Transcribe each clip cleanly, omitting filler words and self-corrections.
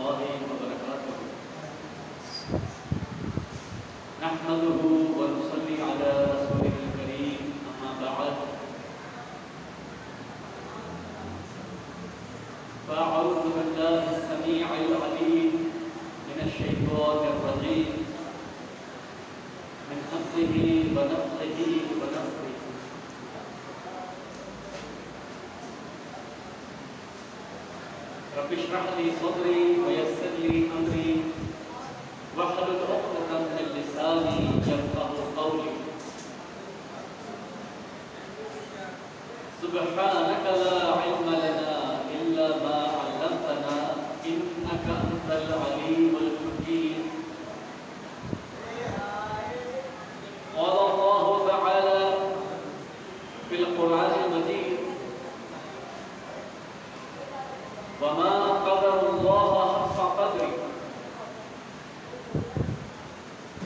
الله وبركاته. نحمده ونصلي على رسوله الكريم، أما بعد، فأعوذ بالله السميع العليم من الشيطان الرجيم من همزه ونفخه ونفثه. رب اشرح لي صدري ويسر لي أمري واحلل عقدة من لساني يفقهوا قولي. سبحانك لا علم لنا إلا ما علمتنا إنك أنت العليم الحكيم. قال الله تعالى في القرآن المجيد: وما قدر الله حق قدره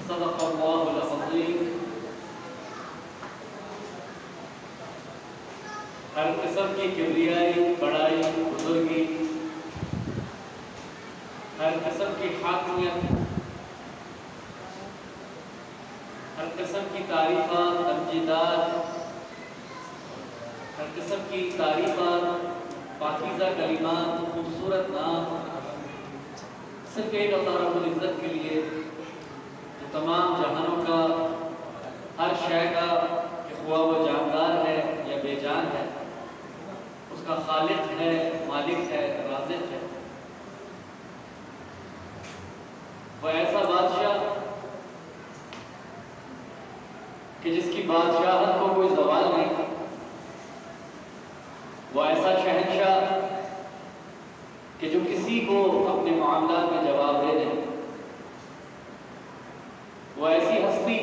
صدق الله العظيم. ہر قسم کی کبریائی، بڑائی، بزرگی، ہر قسم کی حاکمیت، ہر قسم کی تعریفات، تمجیدات، ہر قسم کی تعریفات، پاکیزہ کلمات، خوبصورت نام صرف ایک اللہ رب العزت کے لیے، جو تمام جہانوں کا، ہر شے کا، کہ خواہ وہ جاندار ہے یا بے جان ہے، اس کا خالق ہے، مالک ہے، رازق ہے. وہ ایسا بادشاہ کہ جس کی بادشاہت کو کوئی زوال نہیں، وہ ایسا شہنشاہ کہ جو کسی کو اپنے معاملات میں جواب دے دے، وہ ایسی ہستی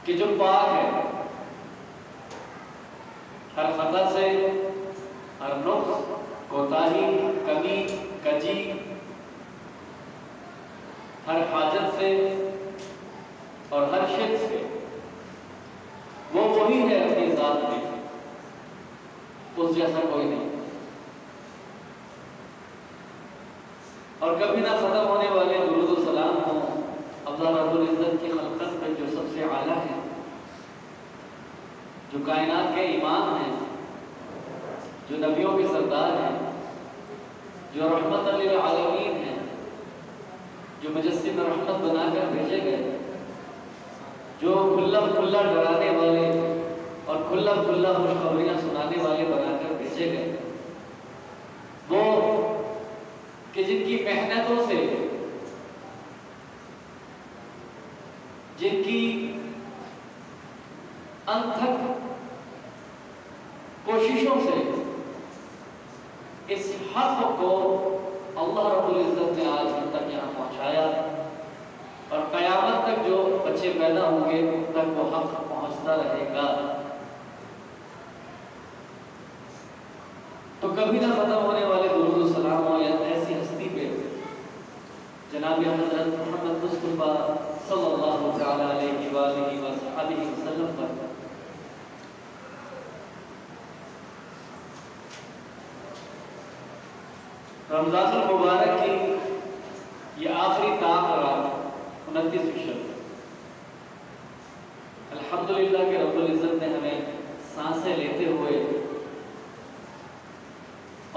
کہ جو پاک ہے ہر خطا سے، ہر نقص، کوتاہی، کمی، کجی، ہر حاجت سے اور ہر شرک سے. وہ وہی ہے اپنی ذات میں، اس جیسا کوئی نہیں، اور کبھی نہ ختم ہونے والے درود و سلام ہوں اللہ رب العزت کی خلقت میں جو سب سے اعلیٰ ہے، جو کائنات کے امام ہیں، جو نبیوں کے سردار ہیں، جو رحمت للعالمین ہیں، جو مجسم رحمت بنا کر بھیجے گئے، جو کھلا کھلا ڈرانے والے اور کھلا کھلا خوشخبریاں سنانے والے بنا کر بھیجے گئے. وہ کہ جن کی محنتوں سے، جن کی انتھک کوششوں سے اس حق کو اللہ رب العزت نے آج تک یہاں پہنچایا، اور قیامت تک جو بچے پیدا ہوں گے ان تک وہ حق پہنچتا رہے گا. تو کبھی نہ ختم ہونے والے درود و سلام ہو یا ایسی ہستی پہ جناب حضرت محمد مصطفیٰ صلی اللہ تعالی علیہ وآلہ وصحبہ وسلم پر. رمضان المبارک کی یہ آخری طاق رات 29 شب، الحمدللہ کہ رب العزت نے ہمیں سانسیں لیتے ہوئے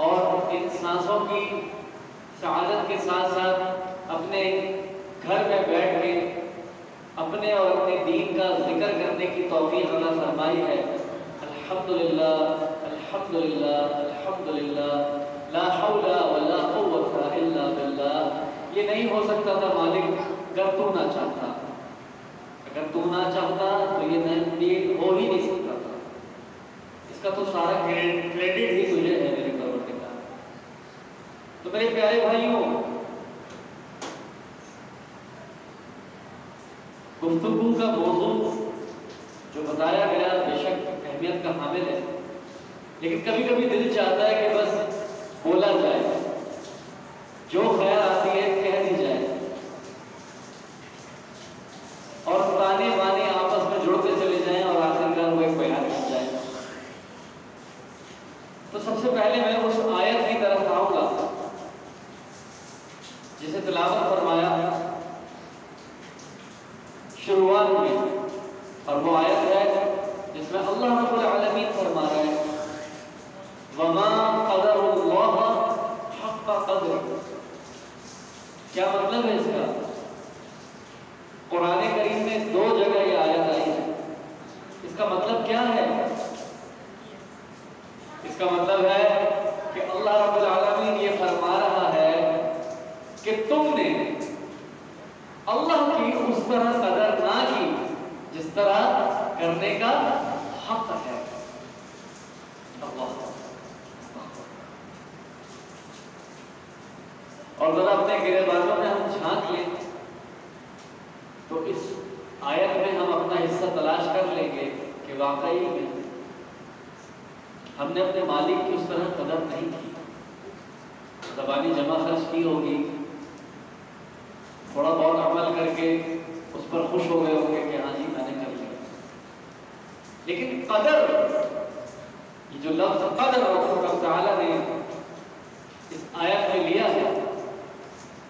اور ان سانسوں کی سعادت کے ساتھ ساتھ اپنے گھر میں بیٹھ کے اپنے اور اپنے دین کا ذکر کرنے کی توفیق عطا فرمائی ہے. الحمدللہ الحمدللہ الحمدللہ، لا حول ولا قوت الا باللہ. یہ نہیں ہو سکتا تھا مالک اگر تو نہ چاہتا، اگر تو نہ چاہتا تو یہ ہو ہی نہیں سکتا تھا. اس کا تو سارا کریڈٹ ہی تجھے ہے میرے پروردگار. تو میرے پیارے بھائیوں، گفتگو کا موضوع جو بتایا گیا بے شک اہمیت کا حامل ہے، لیکن کبھی کبھی دل چاہتا ہے کہ بس بولا جائے، جو خیر آتی ہے کہہ دی جائے، اور تانے بانے آپس میں جڑتے چلے جائیں اور آخرکار وہ ایک بیان بن جائے. تو سب سے پہلے میں اس آیت کی طرف جسے تلاوت فرمایا شروعات میں، اور وہ آیت ہے جس میں اللہ رب العالمین فرما رہا ہے وما قدر اللہ حق قدر۔ کیا مطلب ہے اس کا؟ قرآن کریم میں 2 جگہ یہ آیت آئی ہے۔ اس کا مطلب کیا ہے؟ اس کا مطلب ہے کہ اللہ رب العالمین یہ فرما رہا ہے کہ تم نے اللہ کی اس طرح قدر نہ کی جس طرح کرنے کا حق ہے۔ اللہ، اور ذرا اپنے گریبانوں میں ہم جھانک لیں تو اس آیت میں ہم اپنا حصہ تلاش کر لیں گے کہ واقعی میں ہم نے اپنے مالک کی اس طرح قدر نہیں کی۔ زبانی جمع خرچ کی ہوگی، تھوڑا بہت عمل کر کے اس پر خوش ہو گئے ہوں گے کہ ہاں جی میں نے کر لیا، لیکن قدر، یہ جو لفظ قدر رب تعالیٰ نے اس آیت میں لیا ہے،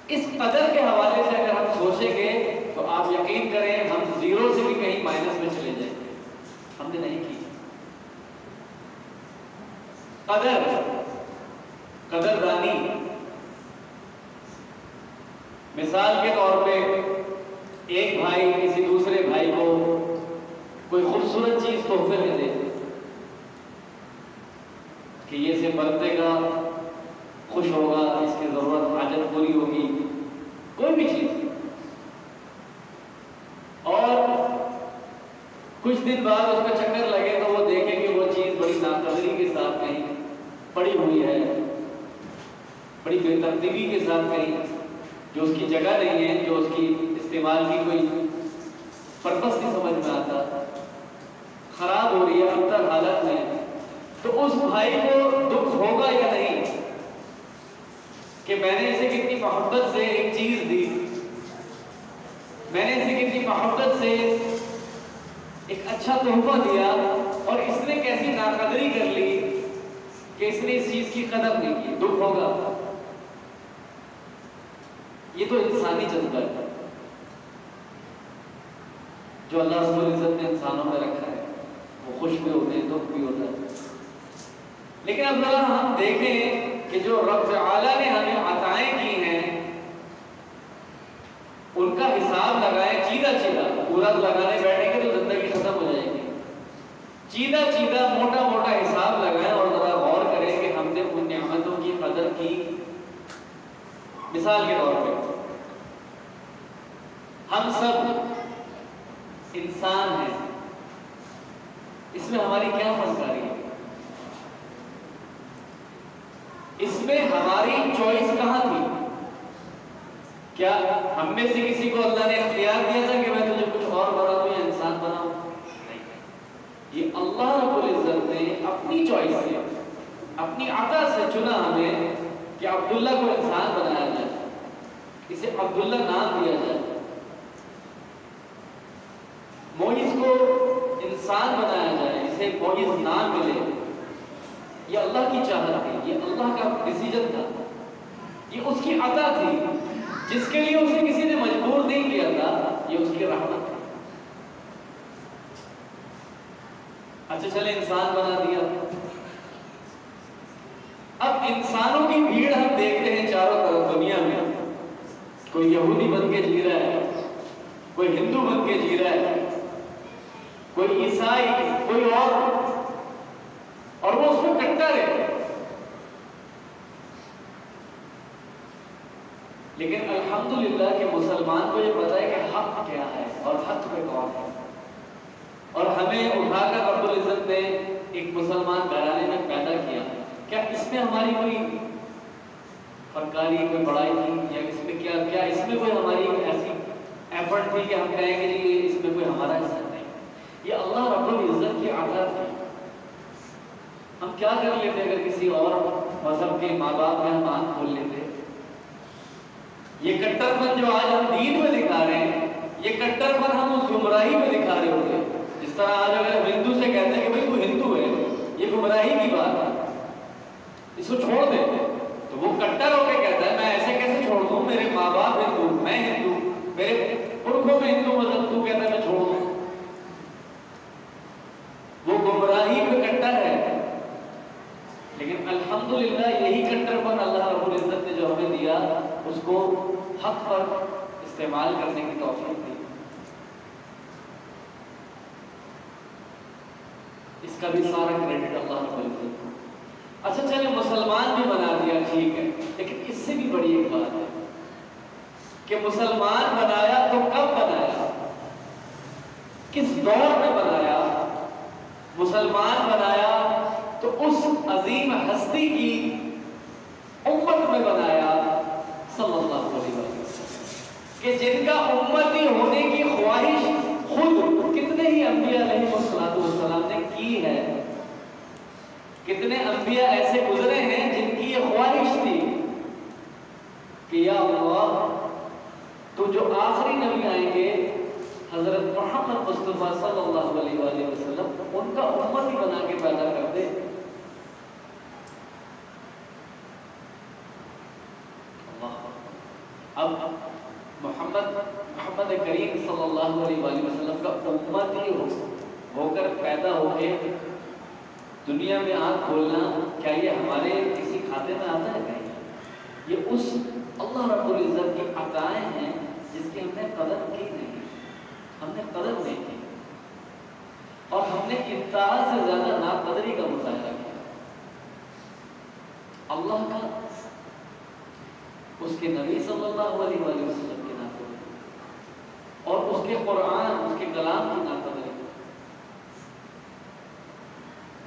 اس قدر کے حوالے سے اگر ہم سوچیں گے تو آپ یقین کریں ہم 0 سے بھی کہیں مائنس میں چلے جائیں گے۔ ہم نے نہیں کی قدر دانی۔ مثال کے طور پہ ایک بھائی کسی دوسرے بھائی کو کوئی خوبصورت چیز تحفے میں دے کہ یہ اسے برتے گا، خوش ہوگا، اس کی ضرورت حاجت پوری ہوگی، کوئی بھی چیز، اور کچھ دن بعد اس کا چکر لگے تو وہ دیکھے کہ وہ چیز بڑی ناقدری کے ساتھ کہیں پڑی ہوئی ہے، بڑی بے ترتیبی کے ساتھ کہیں جو اس کی جگہ نہیں ہے، جو اس کی استعمال کی کوئی پرپس نہیں سمجھ میں آتا، خراب ہو رہی ہے ابتر حالت میں، تو اس بھائی کو دکھ ہوگا یا نہیں کہ میں نے اسے کتنی محبت سے ایک چیز دی، میں نے اسے کتنی محبت سے ایک اچھا تحفہ دیا اور اس نے کیسی ناقدری کر لی کہ اس نے اس چیز کی قدر نہیں کی۔ دکھ ہوگا۔ یہ تو انسانی جذبہ ہے جو اللہ رب العزت نے انسانوں میں رکھا ہے، وہ خوش بھی ہوتے ہیں، دکھ بھی ہوتا ہے۔ لیکن اب ذرا ہم دیکھیں کہ جو رب تعالیٰ نے ہمیں عطائیں کی ہیں ان کا حساب لگائیں چیدہ پورا لگانے بیٹھیں گے تو زندگی ختم ہو جائے گی۔ چیدہ موٹا حساب لگائیں اور ذرا غور کریں کہ ہم نے ان نعمتوں کی قدر کی۔ مثال کے طور پہ ہم سب انسان ہیں، اس میں ہماری کیا فنکاری ہے؟ اس میں ہماری چوائس کہاں تھی؟ کیا ہم میں سے کسی کو اللہ نے اختیار دیا تھا کہ میں تجھے کچھ اور بنا دوں یا انسان بناؤں؟ یہ اللہ رب العزت نے اپنی چوائس سے، اپنی عطا سے چنا ہمیں کہ عبداللہ کو انسان بنایا جائے، اسے عبداللہ نام دیا جائے، معیز کو انسان بنایا جائے، اسے معیز نام ملے۔ یہ اللہ کی چاہت تھی، یہ اللہ کا ڈیسیجن تھا، یہ اس کی عطا تھی جس کے لیے اسے کسی نے مجبور نہیں کیا تھا، یہ اس کی رحمت تھی۔ اچھا چلے انسان بنا دیا، اب انسانوں کی بھیڑ ہم دیکھتے ہیں چاروں طرف دنیا میں، کوئی یہودی بن کے جی رہا ہے، کوئی ہندو بن کے جی رہا ہے، کوئی عیسائی، کوئی اور وہ اس میں کٹر ہے۔ لیکن الحمدللہ کہ مسلمان کو یہ پتا ہے کہ حق کیا ہے اور حق پہ کون ہے، اور ہمیں اٹھا کر رب العزت نے ایک مسلمان گھرانے میں پیدا کیا۔ کیا اس میں ہماری کوئی فنکاری، کوئی بڑائی تھی، یا اس میں کیا اس میں کوئی ہماری ایسی ایفرٹ تھی کہ ہم کہیں گے جی اس میں کوئی ہمارا حصہ نہیں؟ یہ اللہ رب العزت کی عطا تھی۔ ہم کیا کر لیتے اگر کسی اور مذہب کے ماں باپ میں ہم آنکھ کھول لیتے؟ یہ کٹر پن جو آج ہم دین میں دکھا رہے ہیں، یہ کٹر پن ہم اس گمراہی میں دکھا رہے ہوتے ہیں۔ جس طرح آج اگر ہندو سے کہتے ہیں کہ بھائی تو ہندو ہے، یہ گمراہی کی بات ہے، اس کو چھوڑ دے، تو وہ کٹر ہو کے کہتا ہے میں ایسے کیسے چھوڑ دوں، میرے ماں الحمدللہ یہی کٹرپن اللہ رب العزت نے جو ہمیں دیا اس کو حق پر استعمال کرنے کی توفیق دی. اس کا بھی سارا کریڈٹ اللہ رب العزت کو. اچھا چلے مسلمان بھی بنا دیا ٹھیک ہے، لیکن اس سے بھی بڑی ایک بات ہے کہ مسلمان بنایا تو کب بنایا، کس دور میں بنایا؟ مسلمان بنایا تو اس عظیم ہستی کی امت میں بنایا صلی اللہ علیہ وسلم، کہ جن کا امتی ہونے کی خواہش خود کتنے ہی انبیاء علیہ السلام نے کی ہے. کتنے انبیاء ایسے گزرے ہیں جن کی یہ خواہش تھی کہ یا اللہ تو جو آخری نبی آئیں گے حضرت محمد مصطفیٰ صلی اللہ علیہ وآلہ وسلم ان کا امت ہی بنا کے پیدا کر دے. اب محمد کریم صلی اللہ علیہ وآلہ وسلم کا امت ہی ہو کر پیدا ہو کے دنیا میں آنکھ کھولنا، کیا یہ ہمارے کسی کھاتے میں آتا ہے؟ نہیں. یہ اس اللہ رب العزت کی عطائیں ہیں جس کی ہم نے قدر کی نہیں، ہم نے قدر نہیں کی، اور ہم نے انتہا سے زیادہ ناقدری کا مظاہرہ کیا. اللہ کا، اس کے نبی صلی اللہ علیہ وآلہ وسلم کی ناقدری، اور اس کے قرآن، اس کے کلام کی ناقدری،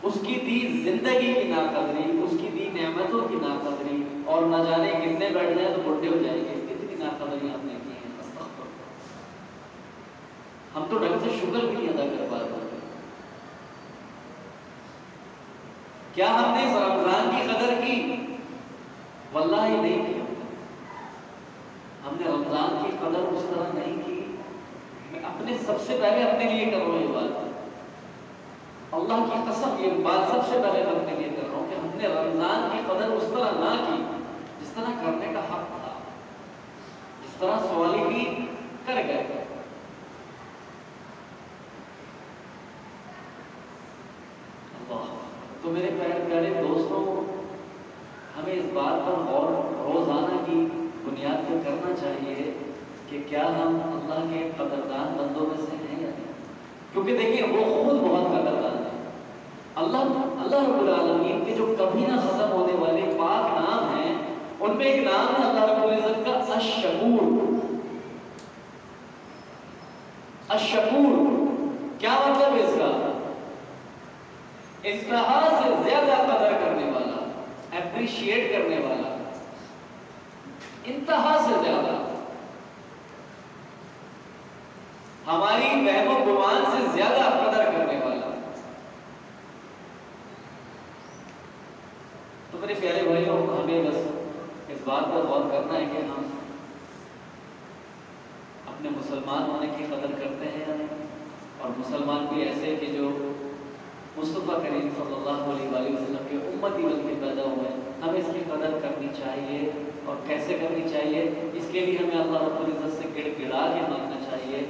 اس کی دی زندگی کی ناقدری، اس کی دی نعمتوں کی ناقدری، اور نہ جانے کتنے بیٹھ جائیں تو بڈھے ہو جائیں گے، کتنی ناقدری ہم نے کی ہے. ہم تو ڈھنگ سے شکر بھی نہیں ادا کر پاتے. کیا ہم نے اس رمضان کی قدر کی؟ واللہ ہی نہیں کی. ہم نے رمضان کی قدر اس طرح نہیں کی. میں اپنے سب سے پہلے اپنے لیے کر رہا ہوں یہ بات، اللہ کی قسم یہ بات سب سے پہلے اپنے لیے کر رہا ہوں کہ ہم نے رمضان کی قدر اس طرح نہ کی جس طرح کرنے کا حق تھا، جس طرح صالحین کر گئے. تو میرے پیارے دوستوں، ہمیں اس بات پر غور روزانہ کی بنیاد پر کرنا چاہیے کہ کیا ہم اللہ کے قدردان بندوں میں سے ہیں یا نہیں. کیونکہ دیکھیں وہ خود بہت قدردان ہے. اللہ رب العالمین کے جو کبھی نہ ختم ہونے والے پاک نام ہیں ان میں ایک نام ہے اللہ رب العزت کا الشکور. الشکور کیا مطلب ہے اس کا؟ انتہا سے زیادہ قدر کرنے والا، اپریشیٹ کرنے والا، انتہا سے زیادہ، ہماری وہم و گمان سے زیادہ قدر کرنے والا. تو میرے پیارے بھائیوں، ہمیں بس اس بات پر غور کرنا ہے کہ ہم اپنے مسلمان ہونے کی قدر کرتے ہیں یا نہیں. اور مسلمان بھی ایسے کہ جو مصطفیٰ کریم صلی اللہ علیہ وآلہ وسلم کے امتی بن کے پیدا ہوئے ہیں، ہمیں اس کی قدر کرنی چاہیے. اور کیسے کرنی چاہیے؟ اس کے لیے ہمیں اللہ رب العزت سے گڑ گڑا کے مانگنا چاہیے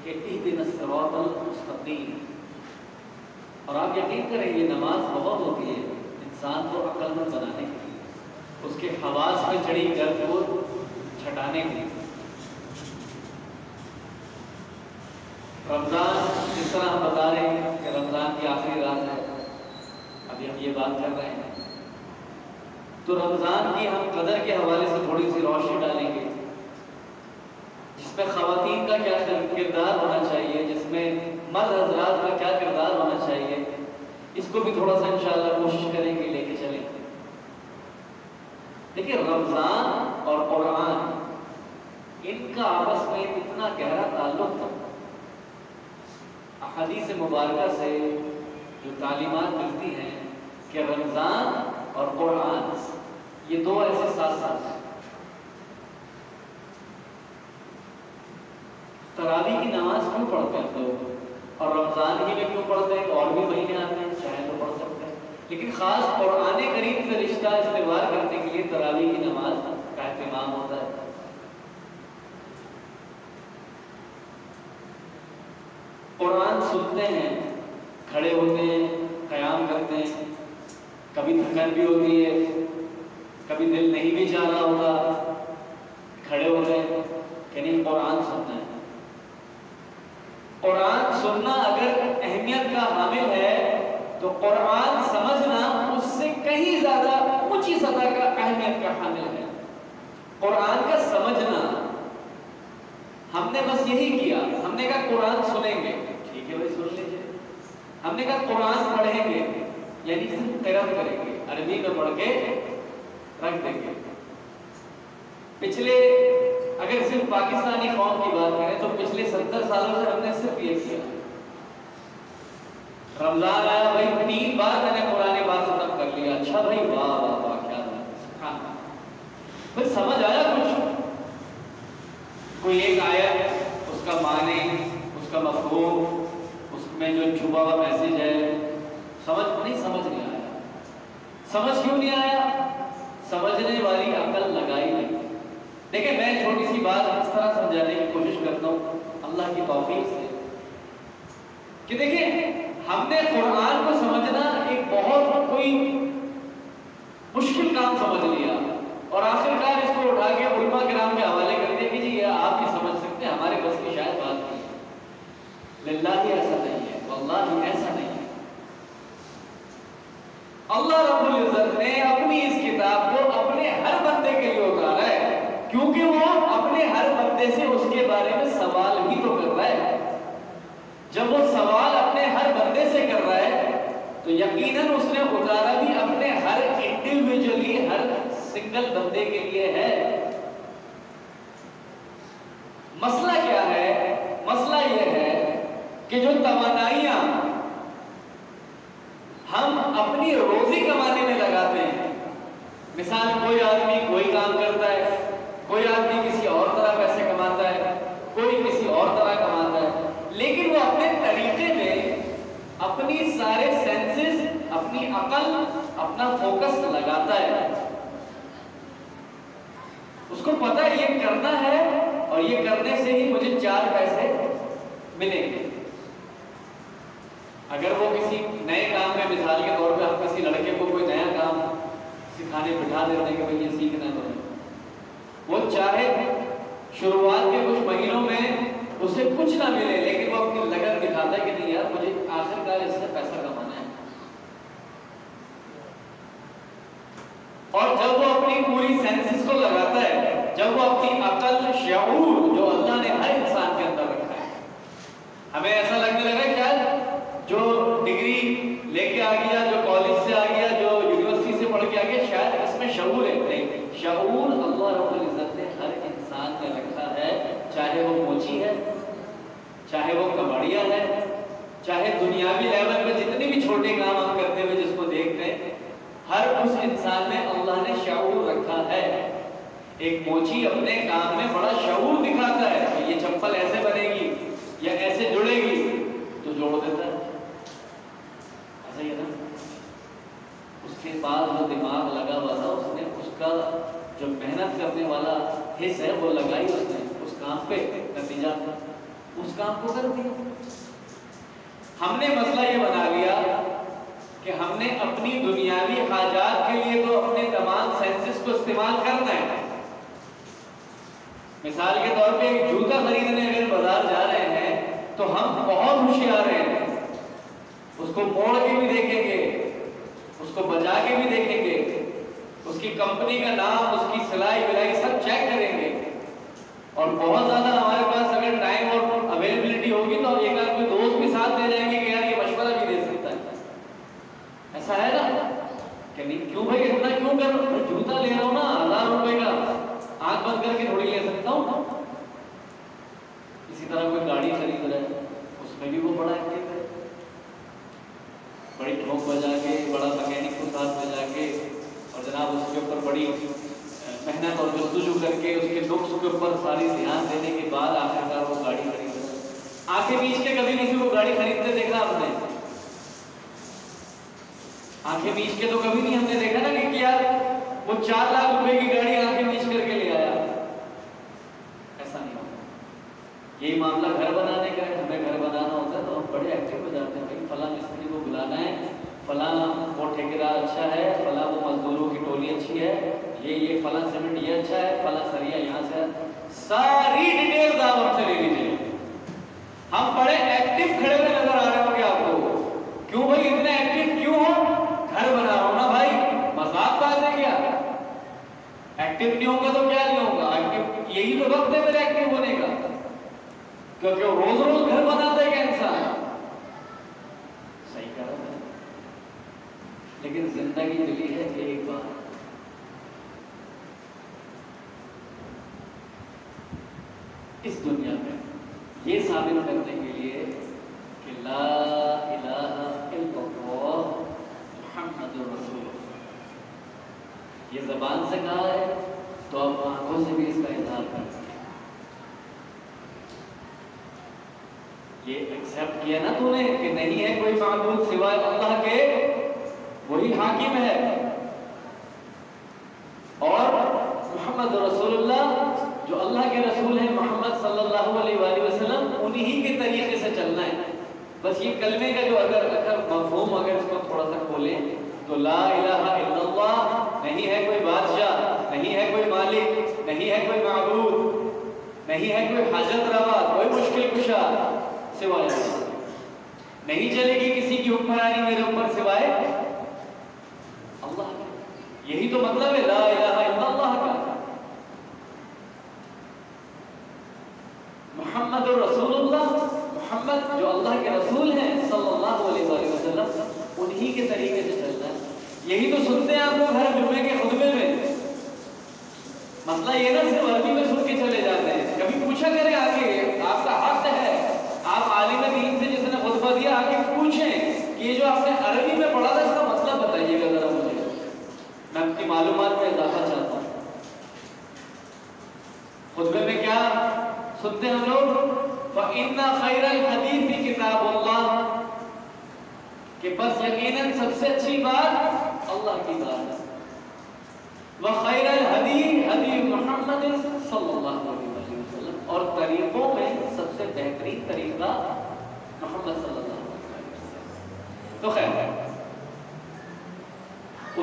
کہ اہدنا الصراط المستقیم. اور آپ یقین کریں یہ نماز بہت ہوتی ہے انسان کو عقل مند بنانے کے لیے، اس کے حواس میں چڑھی گرد کو چھٹانے کے لیے. رمضان جس طرح ہم بتا رہے ہیں کہ رمضان کی آخری رات ہے، ابھی ہم یہ بات کر رہے ہیں، تو رمضان کی ہم قدر کے حوالے سے تھوڑی سی روشنی ڈالیں گے، جس میں خواتین کا کیا کردار ہونا چاہیے، جس میں مرد حضرات کا کیا کردار ہونا چاہیے، اس کو بھی تھوڑا سا انشاءاللہ کوشش کریں گے لے کے چلیں. دیکھیے رمضان اور قرآن ان کا آپس میں اتنا گہرا تعلق تھا. احادیث مبارکہ سے جو تعلیمات ملتی ہیں کہ رمضان اور قرآن یہ دو ایسے ساتھ ساتھ ہیں. تراویح کی نماز کیوں پڑھتے ہیں لوگ؟ اور رمضان ہی میں کیوں پڑھتے ہیں؟ اور بھی مہینے آتے ہیں چاہے تو پڑھ سکتے ہیں، لیکن خاص قرآن کریم سے رشتہ استوار کرنے کے لیے تراویح کی نماز کا اہتمام ہوتا ہے. قرآن سنتے ہیں، کھڑے ہوتے ہیں، قیام کرتے ہیں، کبھی تھکن بھی ہوتی ہے، کبھی دل نہیں بھی چاہ رہا ہوتا، کھڑے ہو گئے کہ نہیں قرآن سننا ہے۔ قرآن سننا اگر اہمیت کا حامل ہے تو قرآن سمجھنا اس سے کہیں زیادہ اونچی سطح کا اہمیت کا حامل ہے۔ قرآن کا سمجھنا، ہم نے بس یہی کیا، ہم نے کہا قرآن سنیں گے، ٹھیک ہے بھائی سن لیجیے۔ ہم نے کہا قرآن پڑھیں گے، یعنی صرف قرأت کریں گے، عربی میں پڑھ کے رکھ دیں گے۔ پچھلے اگر صرف پاکستانی قوم کی بات کریں تو پچھلے 70 سالوں سے ہم نے صرف یہ کیا، رمضان آیا بھائی 3 بار میں نے قرآن پاک ختم کر لیا، اچھا بھائی واہ واہ واہ کیا بات، بھائی سمجھ آیا کچھ؟ کوئی ایک آیت، اس کا معنی، اس کا مفہوم، اس میں جو چھپا ہوا میسج ہے، سمجھ نہیں آیا۔ سمجھ کیوں نہیں آیا؟ سمجھنے والی عقل لگائی نہیں۔ دیکھیں میں چھوٹی سی بات اس طرح سمجھانے کی کوشش کرتا ہوں اللہ کی توفیق سے کہ دیکھیں ہم نے قرآن کو سمجھنا ایک بہت کوئی مشکل کام سمجھ لیا اور آخرکار اس کو اٹھا کے علماء کرام کے حوالے کر دیا کہ جی یہ آپ ہی سمجھ سکتے ہیں، ہمارے بس کی شاید بات نہیں ہے۔ للہ ایسا نہیں ہے، واللہ ایسا نہیں ہے۔ اللہ رب العزت نے اپنی اس کتاب کو اپنے ہر بندے کے لیے اتارا ہے، کیونکہ وہ اپنے ہر بندے سے اس کے بارے میں سوال ہی تو کر رہا ہے۔ جب وہ سوال اپنے ہر بندے سے کر رہا ہے تو یقیناً اس نے اتارا بھی اپنے ہر انڈیویجولی، ہر سنگل بندے کے لیے ہے۔ مسئلہ کیا ہے؟ مسئلہ یہ ہے کہ جو توانائیاں ہم اپنی روزی کمانے میں لگاتے ہیں، مثال کوئی آدمی کوئی کام کرتا ہے، کوئی آدمی کسی اور طرح پیسے کماتا ہے، کوئی کسی اور طرح کماتا ہے، لیکن وہ اپنے طریقے میں اپنی سارے سینسز، اپنی عقل، اپنا فوکس لگاتا ہے۔ اس کو پتہ ہے یہ کرنا ہے اور یہ کرنے سے ہی مجھے 4 پیسے ملیں گے۔ اگر وہ کسی نئے کام میں، مثال کے طور پہ ہم کسی لڑکے کو کوئی نیا کام سکھانے بٹھا دیتے ہیں کہ بھئی یہ سیکھنا ہے، وہ چاہے شروعات کے کچھ مہینوں میں اسے کچھ نہ ملے، لیکن وہ اپنی لگن دکھاتا ہے کہ نہیں یار مجھے آخرکار اس سے پیسہ کمانا ہے۔ اور جب وہ اپنی پوری سینسز کو لگاتا ہے، جب وہ اپنی عقل، شعور جو اللہ نے ہر انسان کے اندر رکھا ہے، ہمیں ایسا لگنے لگا کہ یار جو ڈگری لے کے آ گیا، جو کالج سے آ گیا، جو یونیورسٹی سے پڑھ کے آ گیا، شاید اس میں شعور ہے۔ نہیں، شعور اللہ رب العزت نے ہر انسان میں رکھا ہے، چاہے وہ موچی ہے، چاہے وہ کباڑیا ہے، چاہے دنیاوی لیول پہ جتنے بھی چھوٹے کام ہم کرتے ہوئے جس کو دیکھتے ہیں، ہر اس انسان میں اللہ نے شعور رکھا ہے۔ ایک موچی اپنے کام میں بڑا شعور دکھاتا ہے کہ یہ چپل ایسے بنے گی یا ایسے جڑے گی تو جوڑ دیتا ہے، ایسا ہی ہے نا۔ اس کے بعد وہ دماغ لگا ہوا تھا، اس نے اس کا جو محنت کرنے والا حصہ ہے وہ لگائی اس نے اس کام پہ، نتیجہ اس کام کو کر دیا۔ ہم نے مسئلہ یہ بنا لیا کہ ہم نے اپنی دنیاوی حاجات کے لیے تو اپنے تمام سینسز کو استعمال کرنا ہے۔ مثال کے طور پہ ایک جوتا خریدنے اگر بازار جا رہے ہیں تو ہم بہت ہوشیار ہیں، اس کو موڑ کے بھی دیکھیں گے، اس کو بجا کے بھی دیکھیں گے، اس کی کمپنی کا نام، اس کی سلائی ولائی سب چیک کریں گے، اور بہت زیادہ ہمارے پاس اگر ٹائم اور اویلیبلٹی ہوگی تو ایک آدھ کوئی دوست بھی ساتھ لے جائیں گے کہ یار یہ مشورہ بھی دے سکتا ہے۔ ایسا ہے نا کہ نہیں؟ کیوں بھائی اتنا کیوں کر رہا ہوں؟ جوتا لے رہا ہوں نا 1000 روپے کا، آنکھ بند کر کے تھوڑی لے سکتا ہوں۔ اسی طرح کوئی گاڑی خرید رہا ہے، اس میں بھی وہ بڑا ایکٹیو ہے، بڑی ٹھوک بجا کے، بڑا مکینک کو ساتھ بجا کے، اور جناب اس کے اوپر بڑی محنت اور جستجو کر کے اس کے لکس کے اوپر ساری دھیان دینے کے بعد آخرکار وہ گاڑی خرید رہا ہے۔ آنکھیں بیچ کے کبھی کسی کو گاڑی خریدتے دیکھا آپ نے؟ آنکھیں بیچ کے تو کبھی نہیں ہم نے دیکھا نا کہ یار وہ 4 لاکھ روپے کی گاڑی آنکھیں بیچ کر کے لے آیا، ایسا نہیں ہوتا۔ یہی معاملہ گھر بنانے کا ہے، ہمیں گھر بنانا ہوتا ہے تو ہم بڑے ایکٹیو ہو جاتے ہیں، بھائی فلاں مستری کو بلانا ہے، فلاں وہ ٹھیکیدار اچھا ہے، فلاں وہ مزدوروں کی ٹولی اچھی ہے، یہ فلاں سیمنٹ یہ اچھا ہے، فلاں سریا یہاں سے ہے، ساری ڈیٹیلز آپ ہم سے لے لیجیے. ہم بڑے ایکٹیو کھڑے ہوئے نظر آ رہے ہوں گے آپ کو. کیوں بھائی اتنے ایکٹیو کیوں ہو؟ گھر بنا رہا ہوں نا بھائی، مذاق بات ہے کیا؟ ایکٹیو نہیں ہوگا تو کیا نہیں ہوگا؟ ایکٹیو یہی تو وقت ہے میرا ایکٹیو ہونے کا، کیونکہ روز روز گھر بناتا ہے کیا انسان؟ صحیح کہہ رہا ہے. لیکن زندگی ملی ہے ایک بار. اس دنیا میں یہ ثابت کرنے کے لیے کہ لا الہ الا اللہ محمد رسول اللہ، یہ زبان سے کہا ہے تو آپ آنکھوں سے بھی اس کا اظہار کر سکتے. یہ ایکسپٹ کیا نا تو نے کہ نہیں ہے کوئی معبود سوائے اللہ کے، وہی حاکم ہے، اور محمد رسول اللہ جو اللہ کے رسول ہیں محمد صلی اللہ علیہ وآلہ وسلم، انہی کے طریقے سے چلنا ہے. بس یہ کلمے کا جو اگر مفہوم اگر اس کو تھوڑا سا کھولیں تو لا الہ الا اللہ، نہیں ہے کوئی بادشاہ، نہیں ہے کوئی مالک، نہیں ہے کوئی معبود، نہیں ہے کوئی حاجت روا، کوئی مشکل کشا سوائے اللہ. نہیں چلے گی کسی کی حکمرانی میرے اوپر سوائے اللہ کا. یہی تو مطلب ہے لا الہ الا اللہ کا. محمد رسول اللہ، محمد جو اللہ کے رسول ہیں صلی اللہ علیہ وآلہ وسلم، انہی کے طریقے سے چلتا ہے. یہی تو سنتے ہیں آپ لوگ ہر جمعے کے خطبے میں. مسئلہ یہ نا صرف عربی میں سن کے چلے جاتے ہیں. کبھی پوچھا کریں آگے، آپ کا حق ہے، آپ عالم دین سے جس نے خطبہ دیا آگے پوچھیں کہ یہ جو آپ نے عربی میں پڑھا تھا اس کا مطلب بتائیے گا ذرا مجھے، میں آپ کی معلومات میں اضافہ چاہتا ہوں. خطبے میں کیا سنتے ہیں ہم لوگ؟ فَإِنَّ خَيْرَ الْحَدِيثِ كِتَابُ اللَّهِ، کہ بس یقیناً سب سے اچھی بات اللہ کی بات ہے. وَخَيْرَ الْهَدِي هَدِي مُحَمَّدٍ صلی اللہ علیہ وسلم، اور طریقوں میں سب سے بہترین طریقہ محمد صلی اللہ علیہ وسلم. تو خیر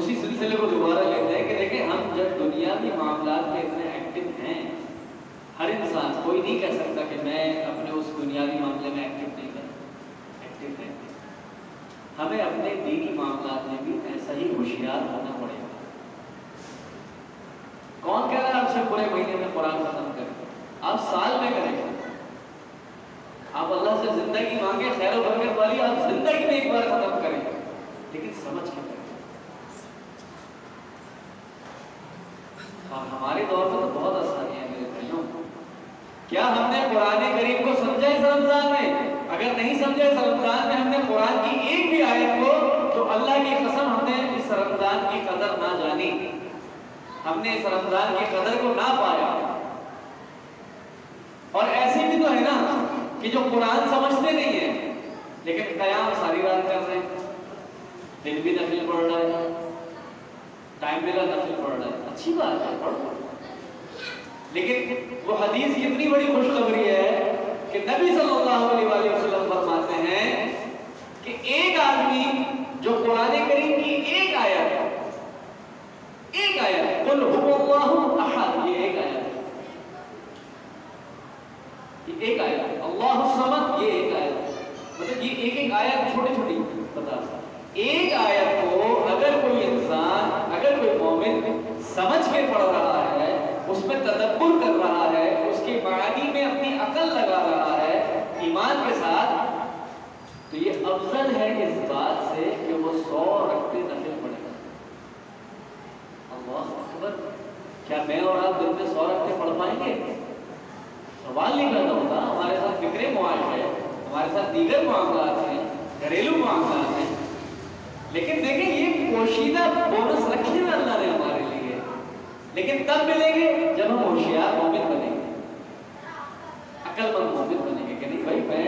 اسی سلسلے کو دوبارہ لیتے ہیں کہ دیکھیں ہم جب دنیاوی معاملات میں اتنے ایکٹیو ہیں، ہر انسان کوئی نہیں کہہ سکتا کہ میں اپنے اس دنیاوی معاملے میں ایکٹیو نہیں کرتا، ایکٹیو رہتے. ہمیں اپنے دینی معاملات میں بھی ایسا ہی ہوشیار ہونا پڑے گا. کون کہہ رہا ہے آپ سے پورے مہینے میں قرآن ختم کریں؟ آپ سال میں کریں گے. آپ اللہ سے زندگی مانگے خیر و برکت والی، آپ زندگی میں ایک بار ختم کریں، لیکن سمجھ کے کریں. اور ہمارے دور میں تو بہت آسانی ہے میرے بھائیوں. کیا ہم نے قرآن کریم کو سمجھا اس رمضان میں؟ اگر نہیں سمجھا اس رمضان میں ہم نے قرآن کی ایک بھی آیت کو، تو اللہ کی قسم ہم نے اس رمضان کی قدر نہ جانی، ہم نے اس رمضان کی قدر کو نہ پایا. اور ایسی بھی تو ہے نا کہ جو قرآن سمجھتے نہیں ہیں لیکن قیام ساری رات کر رہے ہیں، دن بھی نفل پڑھ رہا ہے، ٹائم ملا نفل پڑھ رہا ہے، اچھی بات ہے پڑھو. لیکن وہ حدیث کتنی بڑی خوشخبری ہے کہ نبی صلی اللہ علیہ وآلہ وسلم فرماتے ہیں کہ ایک آدمی جو قرآن کریم کی ایک آیت قل هو اللہ احد، یہ ایک آیت ہے، یہ ایک آیت، اللہ الصمد، یہ ایک آیت، مطلب یہ ایک ایک آیت چھوٹی چھوٹی بتا رہا. ایک آیت کو اگر کوئی انسان، اگر کوئی مومن سمجھ کے پڑھ رہا ہے، اس میں تدبر کر رہا ہے، اس کے معانی میں اپنی عقل لگا رہا ہے ایمان کے ساتھ، تو یہ افضل ہے اس بات سے کہ وہ 100 رکعتیں نفل پڑھے گا. اللہ اکبر. کیا میں اور آپ دن میں 100 رکعتیں پڑھ پائیں گے؟ سوال نہیں پیدا ہوتا. ہمارے ساتھ فکر معاش ہے، ہمارے ساتھ دیگر معاملات ہیں، گھریلو معاملات ہیں، لیکن دیکھیں یہ پوشیدہ بونس رکھے ہوئے اللہ نے ہمارے لیے. لیکن تب ملیں گے جب ہم ہوشیار مومن بنیں گے، عقل مند مومن بنیں گے کہ نہیں بھائی میں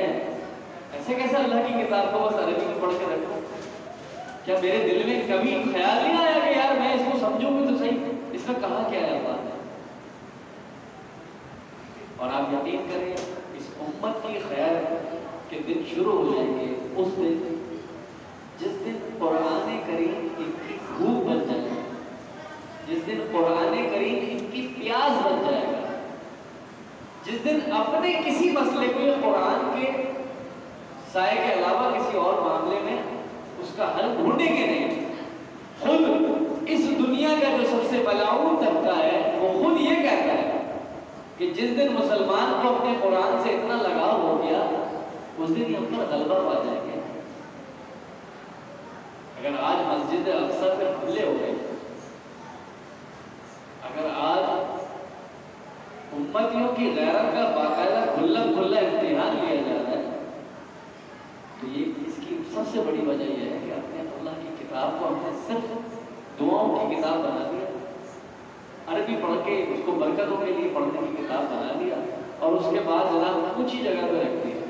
ایسے کیسے اللہ کی کتاب کو بس عربی میں پڑھ کے رکھوں. کیا میرے دل میں کبھی خیال نہیں آیا کہ یار میں اس کو سمجھوں گی تو صحیح، اس میں کہا کیا ہے اللہ نے؟ اور آپ یقین کریں اس امت کی خیر کے دن شروع ہو جائیں گے اس دن جس دن قرآن کریم ان کی بھوک بن جائے گا، جس دن قرآن کریم ان کی پیاس بن جائے گا، جس دن اپنے کسی مسئلے کو قرآن کے سائے کے علاوہ کسی اور معاملے میں اس کا حل ڈھونڈیں گے نہیں، خود اس دنیا کا جو سب سے ملعون طبقہ ہے وہ خود یہ کہتا ہے کہ جس دن مسلمان کو اپنے قرآن سے اتنا لگاؤ ہو گیا اس دن ہی ہم پر غلبہ پا جائیں گے۔ اگر آج مسجد اقصی پہ حملے ہو گئے، اگر آج امتیوں کی غیرت کا باقاعدہ کھلا کھلا امتحان لیا جا رہا ہے، تو یہ اس کی سب سے بڑی وجہ یہ ہے کہ اپنے اللہ کی کتاب کو ہم نے صرف دعاؤں کی کتاب بنا دیا، عربی پڑھ کے اس کو برکتوں کے لیے پڑھنے کی کتاب بنا دیا، اور اس کے بعد جناب اونچی جگہ پہ رکھ دیا۔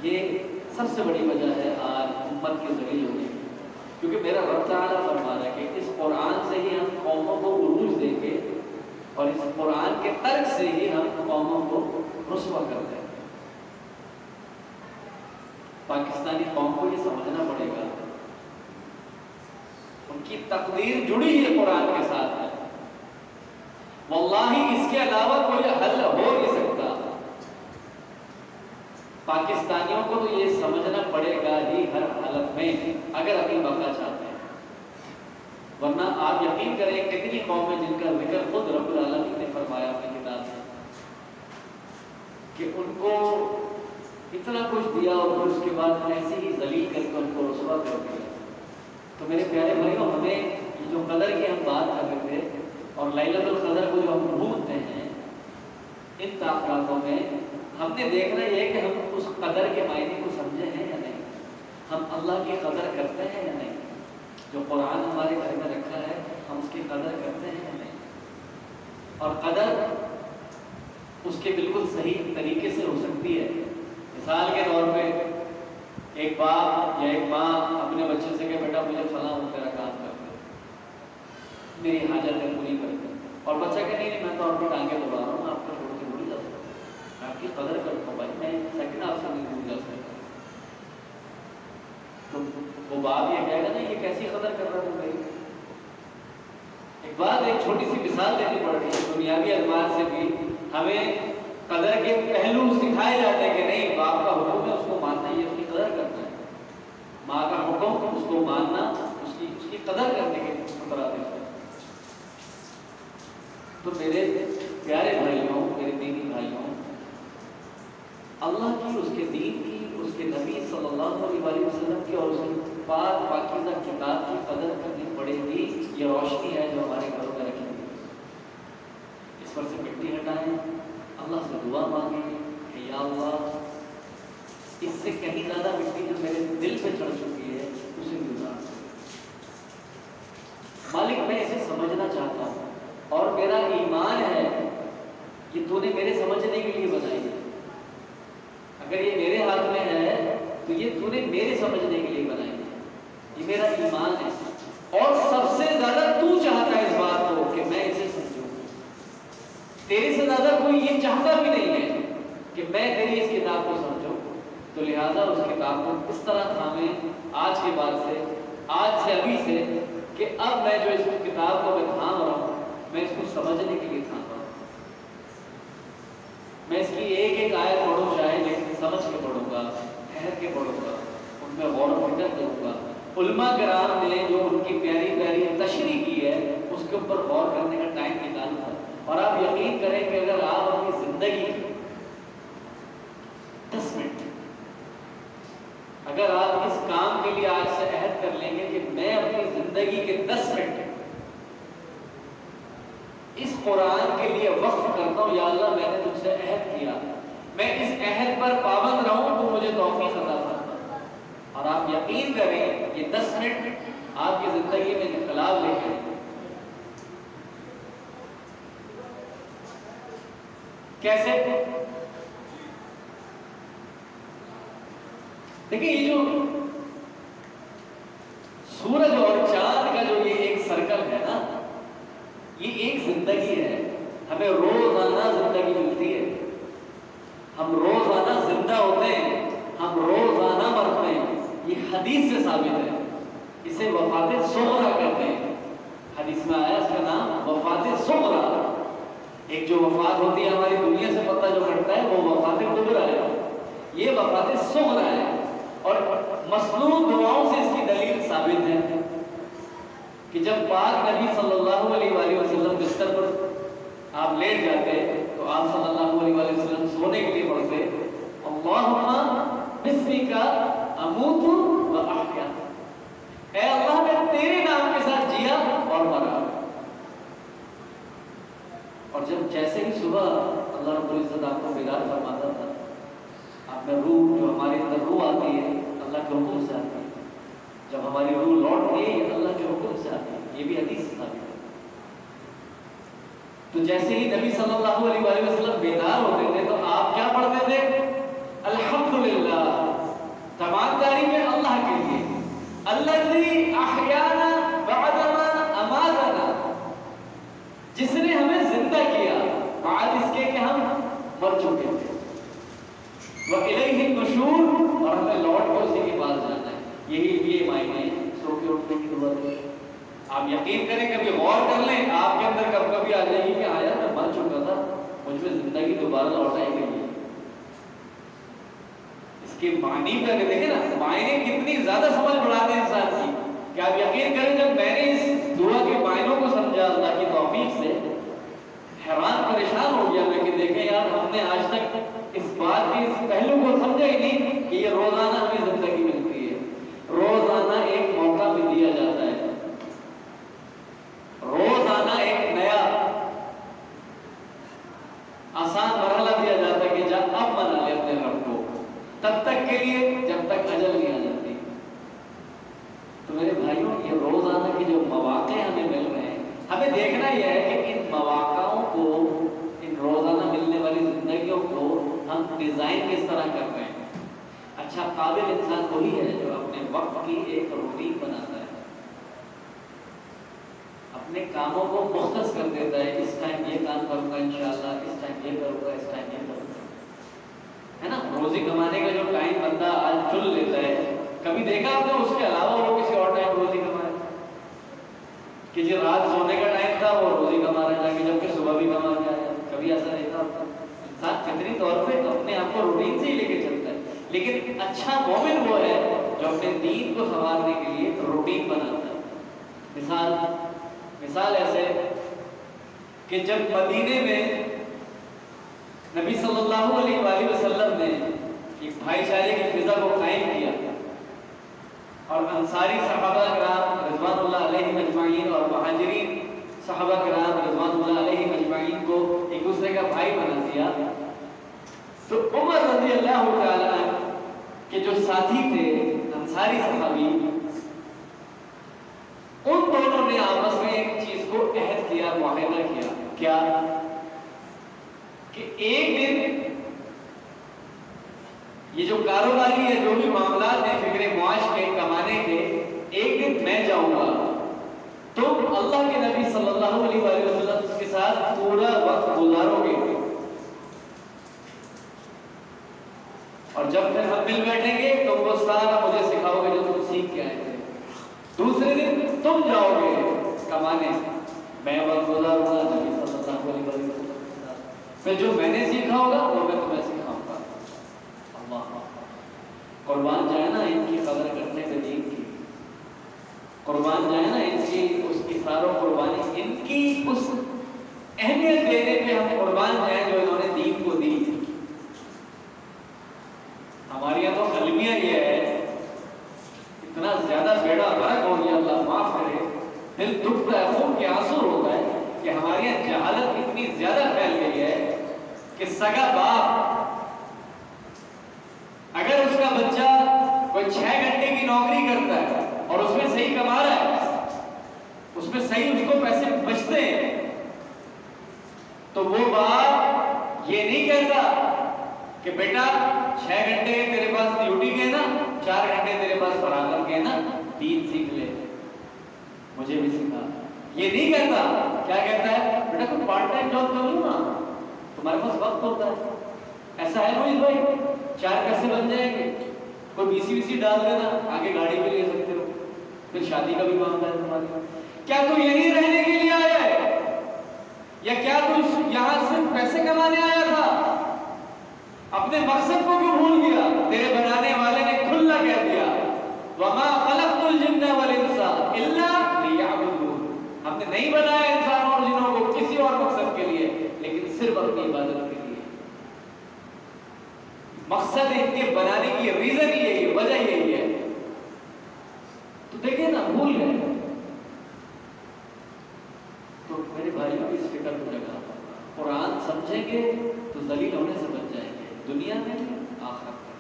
یہ سب سے بڑی وجہ ہے آج امت کے ذلیل ہونے کی، کیونکہ میرا رب تعالیٰ فرما رہا ہے کہ اس قرآن سے ہی ہم قوموں کو عروج دیں گے، اور اس قرآن کے ترک سے ہی ہم قوموں کو رسوا کرتے ہیں۔ پاکستانی قوم کو یہ سمجھنا پڑے گا ان کی تقدیر جڑی ہے قرآن کے ساتھ ہے، واللہ اس کے علاوہ کوئی حل ہو نہیں سکتا۔ پاکستانیوں کو تو یہ سمجھنا پڑے گا ہی ہر حالت میں اگر اپنی بقا چاہتے ہیں، ورنہ آپ یقین کریں کتنی قومیں جن کا ذکر خود رب العالمین نے فرمایا اپنی کتاب میں کہ ان کو اتنا کچھ دیا اور پھر اس کے بعد ایسے ہی ذلیل کر کے ان کو رسوا کر دیا۔ تو میرے پیارے بھائیوں، ہمیں یہ جو قدر کی ہم بات کر رہے تھے اور لیلۃ القدر کو جو ہم ڈھونڈتے ہیں ان تعاقلاتوں میں، ہم نے دیکھنا یہ ہے کہ ہم اس قدر کے معنی کو سمجھے ہیں یا نہیں، ہم اللہ کی قدر کرتے ہیں یا نہیں، جو قرآن ہمارے گھر میں رکھا ہے ہم اس کی قدر کرتے ہیں یا نہیں، اور قدر اس کے بالکل صحیح طریقے سے ہو سکتی ہے۔ مثال کے طور پہ ایک باپ یا ایک ماں اپنے بچے سے کہ بیٹا مجھے فلاں تیرا کام کر دے، میری حاجتیں پوری کر دے، اور بچہ کہ نہیں میں تو اپنی ٹانگیں دوڑا رہا ہوں، آپ کو چھوڑ کے بھول جا سکتا ہوں، آپ کی قدر کرتا ہوں بھائی، میں سیکنڈ آپ سے نہیں بھول جا سکتا۔ تو وہ باپ یہ کہے گا نا یہ کیسی قدر کر رہا تم میری۔ ایک بات ایک چھوٹی سی مثال دینی پڑ رہی ہے، دنیاوی اعتبار سے بھی ہمیں قدر کے پہلو سکھائے جاتے ہیں کہ نہیں، باپ کا حکم ہے اس کو ماننا، یہ اس کی قدر کرنا ہے، ماں کا حکم اس کو ماننا اس کی قدر کرنے کے مترادف ہے۔ تو میرے پیارے بھائیوں، میرے دینی بھائیوں، اللہ کی، اس کے دین کی، اس کے نبی صلی اللہ علیہ وسلم کی اور اس کی پاک پاکیزہ کتاب کی قدر کرنی پڑے گی۔ یہ روشنی ہے جو ہمارے گھروں میں رکھی ہوئی ہے، اس پر سے مٹی ہٹائیں، اللہ سے دعا مانگیں کہ یا اللہ اس سے کہیں زیادہ مٹی جو میرے دل پہ چڑھ چکی ہے اسے بھی اتار دو مالک، میں اسے سمجھنا چاہتا ہوں، اور میرا ایمان ہے کہ تو نے میرے سمجھنے کے لیے بنائی ہے، اگر یہ میرے ہاتھ میں ہے تو یہ تو نے میرے سمجھنے کے لیے بنائی ہے، یہ میرا ایمان ہے، اور سب سے زیادہ تو چاہتا ہے اس بات کو کہ میں اسے سمجھوں، تیرے سے زیادہ کوئی یہ چاہتا بھی نہیں ہے کہ میں تیری اس کتاب کو سمجھوں، تو لہٰذا اس کتاب کو اس طرح تھامیں آج کے بعد سے، آج سے ابھی سے، کہ اب میں جو اس کتاب کو میں تھام رہا ہوں میں اس کو سمجھنے کے لیے تھام رہا ہوں، میں اس کی ایک ایک آیت پڑھوں چاہے لیکن سمجھ کے پڑھوں گا، ٹھہر کے پڑھوں گا، ان میں غور و فکر کروں گا۔ علماء کرام نے جو ان کی پیاری پیاری تشریح کی ہے اس کے اوپر غور کرنے کا ٹائم نکالوں گا، اور آپ یقین کریں کہ اگر آپ اپنی زندگی 10 منٹ اگر آپ اس کام کے لیے آج سے عہد کر لیں گے کہ میں اپنی زندگی کے 10 منٹ اس قرآن کے لیے وقف کرتا ہوں، یا اللہ میں نے تجھ سے عہد کیا، میں اس عہد پر پابند رہوں تو مجھے توفیق عطا فرما، اور آپ یقین کریں یہ 10 منٹ آپ کی زندگی میں انقلاب لے کے کیسے؟ دیکھیں یہ جو سورج اور چاند کا جو یہ ایک سرکل ہے نا، یہ ایک زندگی ہے، ہمیں روزانہ زندگی ملتی ہے، ہم روزانہ زندہ ہوتے ہیں، ہم روزانہ مرتے ہیں، یہ حدیث سے ثابت ہے، اسے وفات صغرا کہتے ہیں۔ حدیث میں آیا اس کا نام وفات صغرا۔ ایک جو وفات ہوتی ہے ہماری دنیا سے پتہ جو کٹتا ہے وہ وفات کبریٰ ہے، یہ وفات صغرا ہے۔ اور مسنون دعاؤں سے اس کی دلیل ثابت ہے کہ جب پاک نبی صلی اللہ علیہ وآلہ وسلم بستر پر آپ لیٹ جاتے تو آپ صلی اللہ علیہ وآلہ وسلم سونے کے لیے پڑھتے اللہم بسمک اموت و احیا، اے اللہ میں تیرے نام کے ساتھ جیا اور مرا۔ اور جب جیسے ہی صبح اللہ رب العزت آپ کو بیدار فرماتا تھا، آپ میں روح جو ہمارے اندر روح آتی ہے اللہ کے حکم سے آتی ہے، جب ہماری روح لوٹتی ہے یہ اللہ کے حکم سے آتی ہے، یہ بھی حدیث سے ثابت ہے۔ تو جیسے ہی نبی صلی اللہ علیہ وآلہ وسلم بیدار ہوتے تھے تو آپ کیا پڑھتے تھے؟ الحمدللہ، تمام تعریفیں اللہ کے لیے، الذی احیانا بعدما اماتنا، جس نے ہمیں زندہ کیا بعد اس کے کہ ہم مر چکے تھے، وَإِلَيْهِ النُّشُورُ، اور ہمیں لوٹ کے اسی کے پاس جانا ہے۔ یہی معنی ہے سو کے اٹھنے کی دعا ہے۔ آپ یقین کریں، کبھی غور کر لیں، آپ کے اندر کبھی آ جائے گی کہ آیا میں مر چکا تھا، مجھ میں زندگی دوبارہ لوٹائی گئی ہے۔ اس کے معنی پہ اگر دیکھیں نا، معنی کتنی زیادہ سمجھ بڑھاتے ہیں انسان کی کہ آپ یقین کریں جب میں نے اس دعا کے معنوں کو سمجھا اللہ کی توفیق سے، حیران پریشان ہو گیا میں کہ دیکھیں یار ہم نے آج تک اس بات کے اس پہلو کو سمجھا ہی نہیں کہ یہ روزانہ ہمیں زندگی ملتی ہے، روزانہ ایک موقع بھی دیا جاتا ہے، روزانہ ایک نیا آسان مرحلہ دیا جاتا ہے کہ جب اب منا لے اپنے رب کو، تب تک کے لیے جب تک اجل نہیں آ جاتی۔ تو میرے بھائیوں، یہ روزانہ کے جو مواقع ہمیں مل رہے ہیں، ہمیں دیکھنا یہ ہے کہ ان مواقعوں کو، ان روزانہ ملنے والی زندگیوں کو ہم ڈیزائن کس طرح کر رہے ہیں۔ اچھا قابل انسان وہی ہے جو اپنے وقت کی ایک روٹین بناتا ہے، اپنے کاموں کو مختص کر دیتا ہے، اس ٹائم یہ کام کروں گا انشاءاللہ، اس ٹائم یہ کروں گا، اس ٹائم یہ کروں گا، ہے نا۔ روزی کمانے کا جو ٹائم بندہ آج چن لیتا ہے، کبھی دیکھا آپ نے اس کے علاوہ وہ کسی اور ٹائم روزی کمائے کہ جو رات سونے کا ٹائم تھا وہ روزی کما رہا ہے جبکہ صبح بھی کما کے آیا؟ کبھی ایسا دیکھا آپ نے؟ انسان فطری طور پہ اپنے آپ کو روٹین سے ہی لے کے چلتا ہے، لیکن اچھا مومن وہ ہے جو اپنے دین کو سنوارنے کے لیے روٹین بناتا ہے۔ مثال ایسے کہ جب مدینے میں نبی صلی اللہ علیہ وآلہ وسلم نے ایک بھائی چارے کی فضا کو قائم کیا اور انصاری صحابہ کرام رضوان اللہ علیہ مجمعین اور مہاجرین صحابہ کرام رضوان اللہ علیہ مجمعین کو ایک دوسرے کا بھائی بنا دیا، تو عمر رضی اللہ تعالیٰ عنہ کے جو ساتھی تھے انصاری صحابی، ان دونوں نے آپس میں ایک چیز کو عہد کیا، معاہدہ کیا، کیا کہ ایک دن یہ جو کاروباری ہے، جو بھی معاملات ہیں فکر معاش کے، کمانے کے، ایک دن میں جاؤں گا، تم اللہ کے نبی صلی اللہ علیہ وآلہ وسلم کے ساتھ پورا وقت گزارو گے، اور جب پھر ہم مل بیٹھیں گے تو وہ سارا مجھے سکھاؤ گے جو تم سیکھ کے آئے تھے۔ دوسرے دن تم جاؤ گے کمانے، میں وقت گزاروں گا نبی صلی اللہ علیہ وسلم کے ساتھ، پھر جو میں نے سیکھا ہوگا وہ میں تمہیں سکھاؤں گا۔ اللہ قربان جائے نا ان کی قدر کرنے کے دین کی، قربان جائے نا ان کی اس اثار و قربانی، ان کی اس اہمیت دینے پہ ہم قربان جائیں جو انہوں نے دین کو دی۔ ہمارے یہاں تو المیہ یہ ہے، اتنا زیادہ بیڑا غرق ہو گیا، اللہ معاف کرے، دل دکھتا ہے، خون کے آنسو ہوتا ہے کہ ہمارے یہاں جہالت اتنی زیادہ پھیل گئی ہے کہ سگا باپ اگر اس کا بچہ کوئی 6 گھنٹے کی نوکری کرتا ہے اور اس میں صحیح کما رہا ہے، اس میں صحیح اس کو پیسے بچتے ہیں، تو وہ باپ یہ نہیں کہتا کہ بیٹا 6 گھنٹے تیرے پاس ڈیوٹی کے نا، 4 گھنٹے تیرے پاس فراغت کے نا، دین سیکھ لے، مجھے بھی سکھا، یہ نہیں کہتا۔ کیا کہتا ہے؟ بیٹا تم پارٹ ٹائم جاب کر لو نا، تمہارے پاس وقت ہوتا ہے، ایسا ہے موہت بھائی، 4 پیسے بن جائیں گے، کوئی BC ڈال دینا، آگے گاڑی بھی لے سکتے ہو، پھر شادی کا بھی معاملہ ہے تمہارے. کیا تو یہیں رہنے کے لیے آیا ہے، یا کیا تو یہاں صرف پیسے کمانے آیا تھا؟ اپنے مقصد کو کیوں بھول گیا؟ تیرے بنانے والے نے کھلا کہہ دیا وَمَا خَلَقْتُ الْجِنَّ وَالْإِنسَ إِلَّا لِيَعْبُدُونِ. ہم نے نہیں بنایا انسانوں اور جنوں کو کسی اور مقصد کے لیے، لیکن صرف اپنی عبادت کے لیے. مقصد ان کے بنانے کی ریزن ہی یہی ہے، وجہ یہی ہے. تو دیکھیں نا، بھول گئے. تو میرے بھائیوں اس فکر کو جگہ، قرآن سمجھیں گے تو ذلیل ہونے سے بچ جائیں گے، دنیا میں آخرت میں.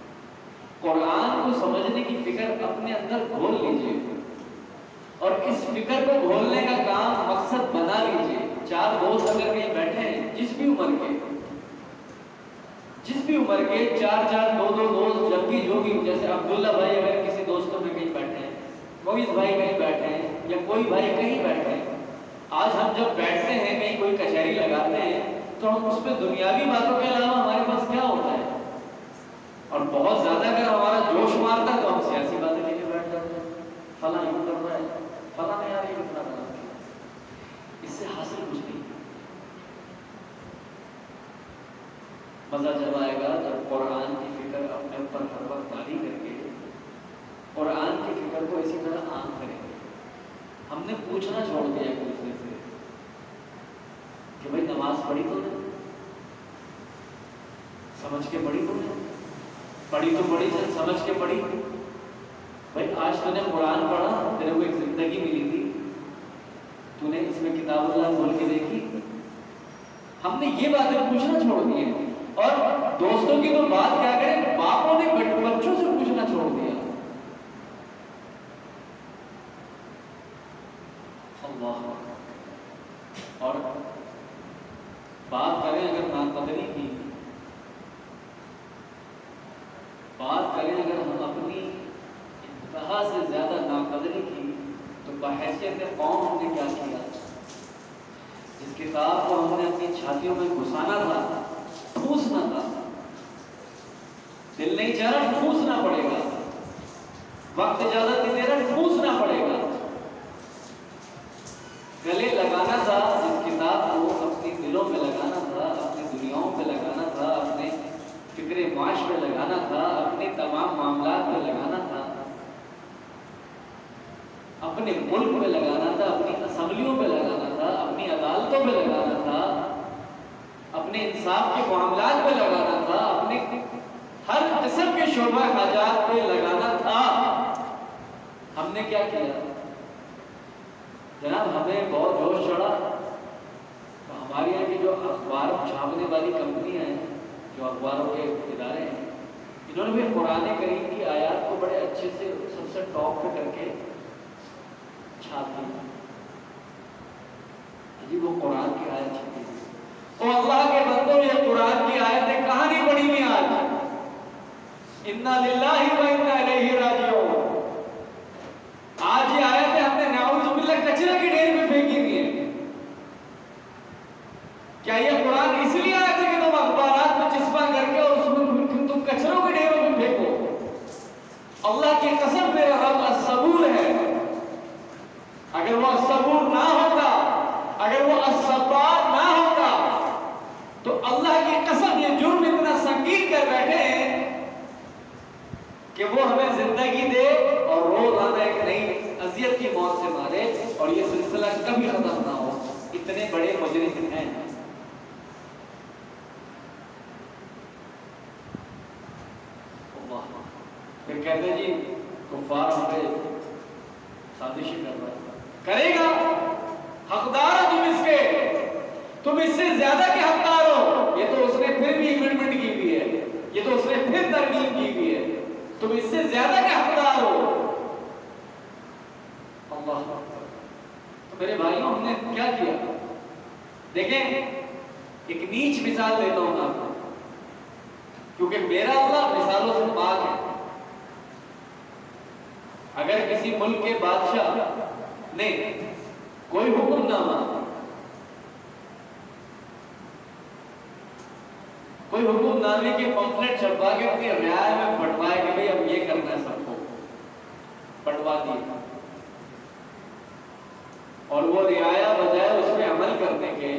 قرآن کو سمجھنے کی فکر اپنے اندر گھول لیجئے، اور اس فکر کو گھولنے کا کام مقصد بنا لیجئے. 4 دوست اگر کہیں بیٹھے ہیں، جس بھی عمر کے 4 دوست جب بھی جو بھی، جیسے عبداللہ بھائی اگر کسی دوستوں میں کہیں بیٹھے ہیں، مویز بھائی کہیں بیٹھے ہیں، یا کوئی بھائی کہیں بیٹھے ہیں. آج ہم جب بیٹھتے ہیں کہیں کوئی کچہری لگاتے ہیں تو ہم اس پہ دنیاوی باتوں کے علاوہ ہمارے پاس کیا ہوتا ہے؟ اور بہت زیادہ اگر ہمارا جوش مارتا ہے تو ہم سیاسی باتیں لے کے بیٹھ جاتے ہیں. فلاں یوں کر رہا ہے، فلاں نے یار یہ کتنا بنا دیا. اس سے حاصل کچھ نہیں. مزہ جب آئے گا جب قرآن کی فکر اپنے اوپر ہر وقت طاری کر کے قرآن کی فکر کو اسی طرح عام کریں گے. ہم نے پوچھنا چھوڑ دیا ایک دوسرے سے کہ بھائی نماز پڑھی تو نے، سمجھ کے پڑھی تو نے، پڑھی تو پڑھی سمجھ کے پڑھی. بھائی آج تو نے قرآن پڑھا، تیرے کو ایک زندگی ملی تھی، تو نے اس میں کتاب اللہ کھول کے دیکھی. ہم نے یہ باتیں پوچھنا چھوڑ دی ہیں. اور دوستوں کی تو بات کیا کریں، باپوں نے بچوں سے پوچھنا چھوڑ دیا. اللہ. اور بات کریں اگر ناقدری کی، بات کریں اگر ہم اپنی انتہا سے زیادہ ناقدری کی، تو بحیثیت قوم ہم نے کیا کیا؟ جس کتاب کو ہم نے اپنی چھاتیوں میں گھسانا تھا، ٹھوسنا تھا، دل نہیں چاہ رہا، ٹھوسنا پڑے گا. وقت زیادہ نہیں دے رہا، ٹھوسنا پڑے گا. گلے لگانا تھا جس کتاب کو، اپنی دلوں میں لگانا تھا، اپنی دنیاؤں پہ لگانا تھا، اپنے فکر معاش پہ لگانا تھا، اپنے تمام معاملات پہ لگانا تھا، اپنے ملک پہ لگانا تھا، اپنی اسمبلیوں پہ لگانا تھا، اپنی عدالتوں پہ لگانا تھا، اپنے انصاف کے معاملات پہ لگانا تھا، اپنے ہر قسم کے شعبہ حاجات پہ لگانا تھا. ہم نے کیا کیا جناب؟ ہمیں بہت جوش چڑھا تو ہمارے یہاں کی جو اخبار چھاپنے والی کمپنیاں ہیں، جو اخباروں کے ادارے ہیں، انہوں نے بھی قرآن کریم کی آیات کو بڑے اچھے سے سب سے ٹاپ پہ کر کے چھاپ دیا. جی وہ قرآن کی آیت چھپی. او اللہ کے بندوں، یہ قرآن کی آیتیں کہاں نہیں پڑھی ہوئی آج؟ انا للہ و انا الیہ راجعون. آج یہ آیتیں ہم نے نعوذ باللہ کچرے کے ڈھیر میں پھینکی ہوئی ہیں. کیا یہ قرآن اس لیے آیا تھا کہ تم اخبارات میں چسپاں کر کے اور اس میں تم کچروں کے ڈھیروں میں پھینکو؟ اللہ کی قسم میرا رب الصبور ہے. اگر وہ الصبور نہ ہوتا، اگر وہ الصبار نہ ہوتا، تو اللہ کی قسم یہ جرم اتنا سنگین کر بیٹھے ہیں کہ وہ ہمیں زندگی دے اور روزانہ ایک نئی اذیت کی موت سے مارے اور یہ سلسلہ کبھی ختم نہ ہو. اتنے بڑے مجرم ہیں. پھر کہتے ہیں جی کفار ہم پہ سازشی کر رہا ہے. کرے گا، حقدار ہو تم اس کے، تم اس سے زیادہ کے حقدار ہو. یہ تو اس نے پھر بھی امینڈمنٹ کی ہوئی ہے، یہ تو اس نے پھر ترمیم کی ہوئی ہے. تم اس سے زیادہ کے حقدار ہو. اللہ. تو میرے بھائیوں ہم نے کیا کیا؟ دیکھیں ایک نیچ مثال دیتا ہوں آپ کو، کیونکہ میرا اللہ مثالوں سے پاک ہے. اگر کسی ملک کے بادشاہ نے کوئی حکم نامہ، کوئی حکم نامے کے پمفلٹ چھپوا کے اپنی رعایا میں بٹوائے کہ بھئی اب یہ کرنا ہے سب کو، بٹوا دیا، اور وہ رعایا بجائے اس پہ عمل کرنے کے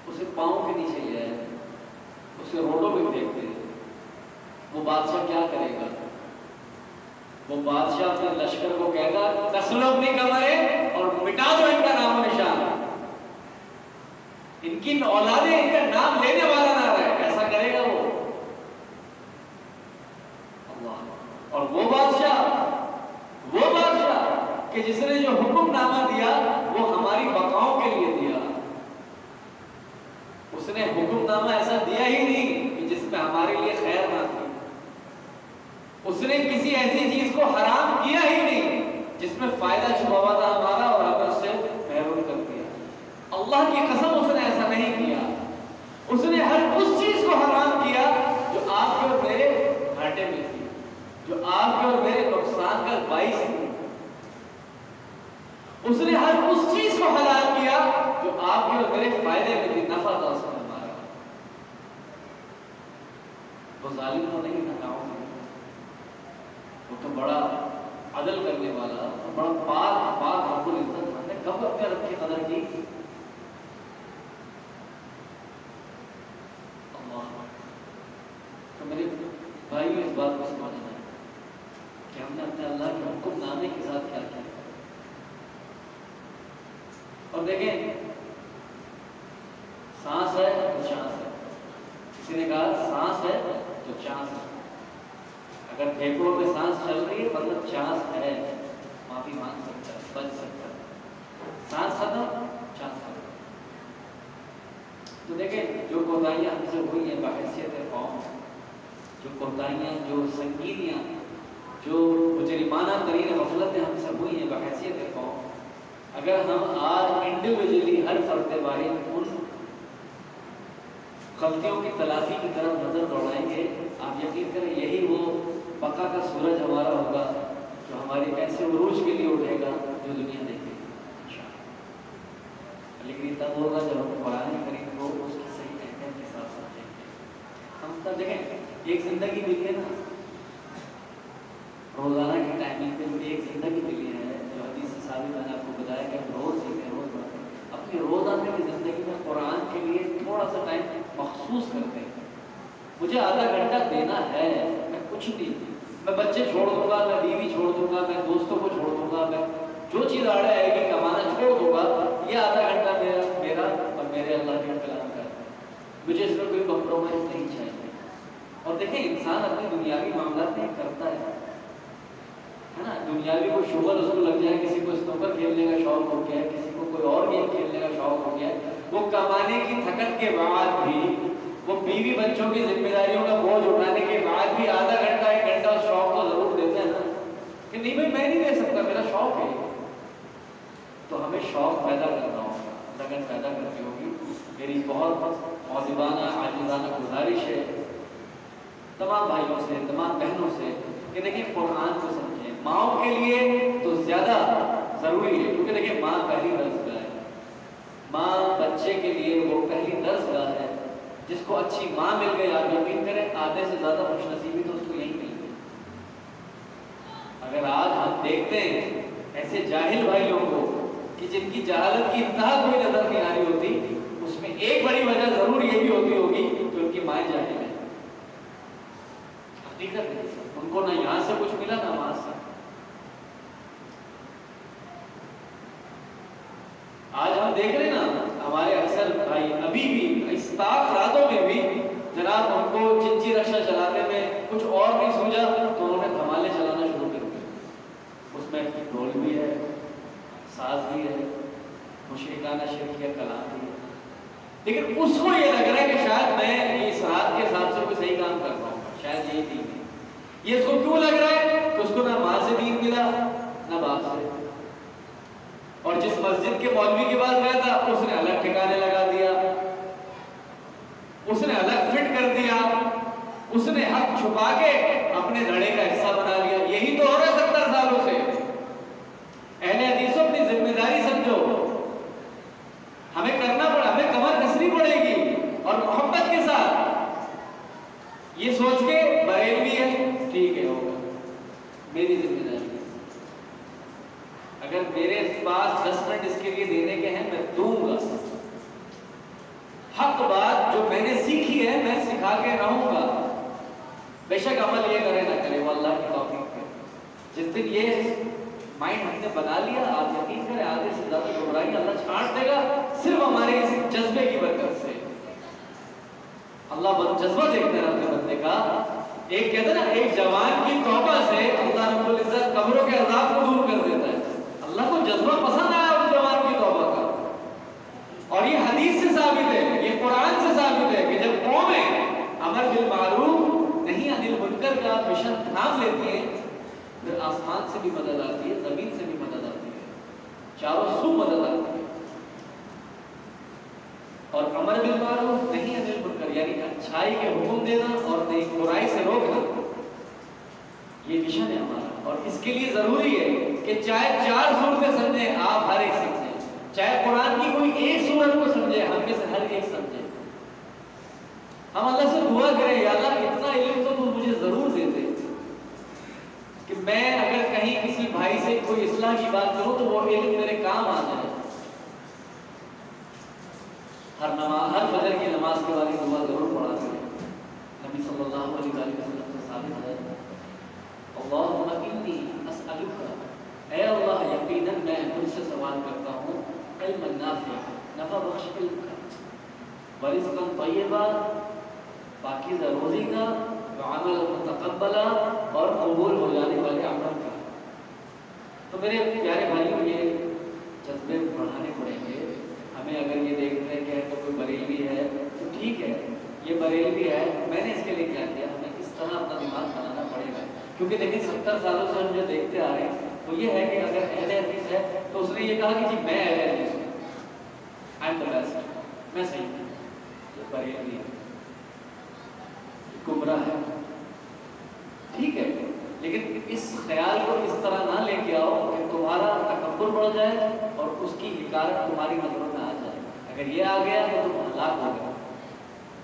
اسے پاؤں کے نیچے لے آئے، اسے روڈوں پہ پھینک دے، وہ بادشاہ کیا کرے گا؟ وہ بادشاہ اپنے لشکر کو کہے گا کس لو اپنی کمریں اور مٹا دو ان کا نام و نشان، ان کی اولادیں ان کا نام لینے والا نہ رہے، ایسا کرے گا وہ اللہ۔ اور وہ بادشاہ کہ جس نے جو حکم نامہ دیا وہ ہماری بقاؤں کے لیے دیا، اس نے حکم نامہ ایسا دیا ہی نہیں کہ جس میں ہمارے لیے خیر نہ تھی، اس نے کسی ایسی چیز کو حرام کیا ہی نہیں جس میں فائدہ چھپا ہوا تھا ہمارا اور ہمیں اس سے محروم کر دیا۔ اللہ کی قسم اس نے ایسا نہیں کیا، اس نے ہر اس چیز کو حرام کیا جو آپ کے اور میرے گھاٹے میں تھی، جو آپ کے اور میرے نقصان کا باعث تھی، اس نے ہر اس چیز کو حلال کیا جو آپ کے اور میرے فائدے میں تھی، نفع تھا اس میں ہمارا۔ وہ ظالم تو نہیں نہ گاؤں میں، وہ تو بڑا عدل کرنے والا، بڑا پاک رب العزت، ہم نے کب اپنے رب کی قدر کی؟ اللہ۔ تو میرے بھائیو اس بات کو سمجھنا ہے کہ ہم نے اپنے اللہ کے حکم نامے کے ساتھ کیا کیا۔ اور دیکھیں سانس ہے تو چانس ہے، کسی نے کہا سانس ہے تو چانس ہے، اگر پھیپھڑوں میں سانس چل رہی ہے مطلب چانس ہے، معافی مانگ سکتا ہے، بچ سکتا ہے، سانس ختم چانس ختم۔ تو دیکھیں جو کوتاہیاں ہم سے ہوئی ہیں بحیثیت قوم، جو کوتاہیاں، جو سنگینیاں، جو مجرمانہ ترین غفلتیں ہم سے ہوئی ہیں بحیثیت قوم، اگر ہم آج انڈیویجلی ہر فرد واحد ان غلطیوں کی تلافی کی طرف نظر دوڑائیں گے، آپ یقین کریں یہی وہ بقا کا سورج ہمارا ہوگا جو ہماری ایسے عروج کے لیے اٹھے گا جو دنیا دیکھے گی۔ لیکن یہ تب ہوگا جب ہم قرآن کریم کو اس کی صحیح اہمیت کے ساتھ سمجھیں گے۔ ہم تب دیکھیں ایک زندگی ملی ہے نا، روزانہ کی ٹائمنگ پہ ایک زندگی ملی ہے جو حدیث سے ثابت، میں نے آپ کو بتایا کہ ہم روز جیتے ہیں، روز پڑھتے ہیں، اپنی روزانہ کی زندگی میں قرآن کے لیے تھوڑا سا ٹائم مخصوص کرتے ہیں۔ مجھے آدھا گھنٹہ دینا ہے، میں کچھ نہیں، میں بچے چھوڑ دوں گا، میں بیوی چھوڑ دوں گا، میں دوستوں کو چھوڑ دوں گا، میں جو چیز آڑے آئے گی کمانا چھوڑ دوں گا، یہ آدھا گھنٹہ میرا اور میرے اللہ کے کلام کا ہے، مجھے اس میں کوئی کمپرومائز نہیں چاہیے۔ اور دیکھیں انسان اپنی دنیاوی معاملات میں کرتا ہے نا، دنیاوی کوئی شغل اس کو لگ جائے، کسی کو اسنوکر کھیلنے کا شوق ہو گیا ہے، کسی کو کوئی اور گیم کھیلنے کا شوق ہو گیا ہے، وہ کمانے کی تھکن کے بعد بھی، وہ بیوی بچوں کی ذمہ داریوں کا بوجھ اٹھانے کے بعد بھی آدھا گھنٹہ ایک گھنٹہ اس شوق کو ضرور دیتے ہیں نا، کہ نہیں بھائی میں نہیں دے سکتا، میرا شوق ہے۔ تو ہمیں شوق پیدا کرنا ہوگا، لگن پیدا کرنی ہوگی۔ میری بہت مؤدبانہ عاجزانہ گزارش ہے تمام بھائیوں سے، تمام بہنوں سے کہ دیکھیں قرآن کو سمجھیں۔ ماؤں کے لیے تو زیادہ ضروری ہے، کیونکہ دیکھیں ماں پہلی درسگاہ ہے، ماں بچے کے لیے وہ پہلی درسگاہ ہے۔ جس کو اچھی ماں مل گئی، آپ یقین کریں آدھے سے زیادہ خوش نصیبی تو اس کو یہی مل گئی۔ اگر آج ہم دیکھتے ہیں ایسے جاہل بھائیوں کو کہ جن کی جہالت کی انتہا کوئی نظر نہیں آ رہی ہوتی، اس میں ایک بڑی وجہ ضرور یہ بھی ہوتی ہوگی کہ ان کی مائیں جاہل ہیں۔ حقیقت ہے، ان کو نہ یہاں سے کچھ ملا نہ وہاں سے۔ آج ہم دیکھ رہے ہیں نا ہمارے اکثر بھائی ابھی بھی اس طاق راتوں میں بھی جناب ان کو چنچی رکشا چلانے میں کچھ اور نہیں سوجا تو انہوں نے دھمالے چلانا شروع کر دیا۔ اس میں ڈھول بھی ہے، ساز بھی ہے، مشرکانہ شرکیہ کلام بھی ہے، لیکن اس کو یہ لگ رہا ہے کہ شاید میں اس رات کے حساب سے کوئی صحیح کام کر رہا ہوں، شاید یہی دین ہے۔ یہ اس کو کیوں لگ رہا ہے کہ اس کو نہ ماں سے دین ملا نہ باپ سے، اور جس مسجد کے مولوی کے پاس گیا تھا اس نے الگ ٹھکانے لگا دیا، اس نے الگ فٹ کر دیا، اس نے حق چھپا کے اپنے دھڑے کا حصہ بنا لیا۔ یہی تو ہو رہا ہے 70 سالوں سے۔ اہل حدیثوں اپنی ذمہ داری سمجھو، ہمیں کرنا پڑا، ہمیں کمر یہ سوچ کے بریلوی ہے ٹھیک ہے ہوگا، میری ذمہ داری ہے، اگر میرے پاس 10 منٹ اس کے لیے دینے کے ہیں میں دوں گا، حق بات جو میں نے سیکھی ہے میں سکھا کے رہوں گا، بے شک عمل یہ کرے نہ کرے وہ اللہ کی توفیق ہے۔ جس دن یہ مائنڈ ہم نے بنا لیا، آپ یقین کریں آدھے سے زیادہ گمراہی اللہ چھانٹ دے گا صرف ہمارے اس جذبے کی برکت سے۔ اللہ جذبہ دیکھتے ہیں اپنے بندے کا، ایک کہتے ہیں نا ایک جوان کی توبہ سے اللہ رب العزت قبروں کے عذاب کو دور کر دیتا ہے۔ اللہ کو جذبہ پسند آیا اس جوان کی توبہ کا، اور یہ حدیث سے ثابت ہے، یہ قرآن سے ثابت ہے کہ جب قومیں امر بالمعروف نہیں عن المنکر کا مشن تھام لیتی ہیں، پھر آسمان سے بھی مدد آتی ہے، زمین سے بھی مدد آتی ہے، چاروں سو مدد آتی ہے۔ اور امر بالمعروف نہیں عن المنکر یعنی اچھائی کے حکم دینا اور برائی سے روکنا، یہ مشن ہے ہمارا، اور اس کے لیے ضروری ہے کہ چاہے 4 صورتیں سمجھیں آپ ہر ایک سمجھیں، چاہے قرآن کی کوئی ایک سورت کو سمجھے ہم میں سے ہر ایک سمجھے، ہم اللہ سے دعا کریں یا اللہ اتنا علم تو مجھے ضرور دے دے کہ میں اگر کہیں کسی بھائی سے کوئی اصلاح کی بات کروں تو وہ علم میرے کام آ جائے۔ ہر فجر کی نماز کے بعد دعا ضرور پڑھا کریں، نبی صلی اللہ علیہ وسلم سے ثابت ہے، اللہم انی اسألک، اے اللہ یقیناً میں مجھ سے سوال کرتا ہوں، علم نافع نفع بخش علم کا، ورزقا طیبا پاکیزہ روزی کا، وعمل متقبلا اور قبول ہو جانے والے عمل کا۔ تو میرے پیارے بھائیوں یہ جذبے بڑھانے پڑیں گے ہمیں۔ اگر یہ دیکھتے ہیں کہ تو کوئی بریلوی ہے تو ٹھیک ہے، یہ بریلوی ہے، میں نے اس کے لیے کیا کیا، ہمیں کس طرح اپنا دماغ بنانا پڑے گا، کیونکہ دیکھیں 70 سالوں سے ہم جو دیکھتے آ رہے ہیں وہ یہ ہے کہ اگر اہل حدیث ہے تو اس نے یہ کہا کہ جی میں اہل حدیث ہوں، آئی ایم دی بیسٹ، میں صحیح ہوں، یہ بریلوی ہے، گمراہ ہے، ٹھیک ہے، لیکن اس خیال کو اس طرح نہ لے کے آؤ کہ تمہارا تکبر بڑھ جائے اور اس کی حکارت تمہاری نظروں میں آ جائے۔ اگر یہ آ گیا تو تم ہلاک ہو گئے،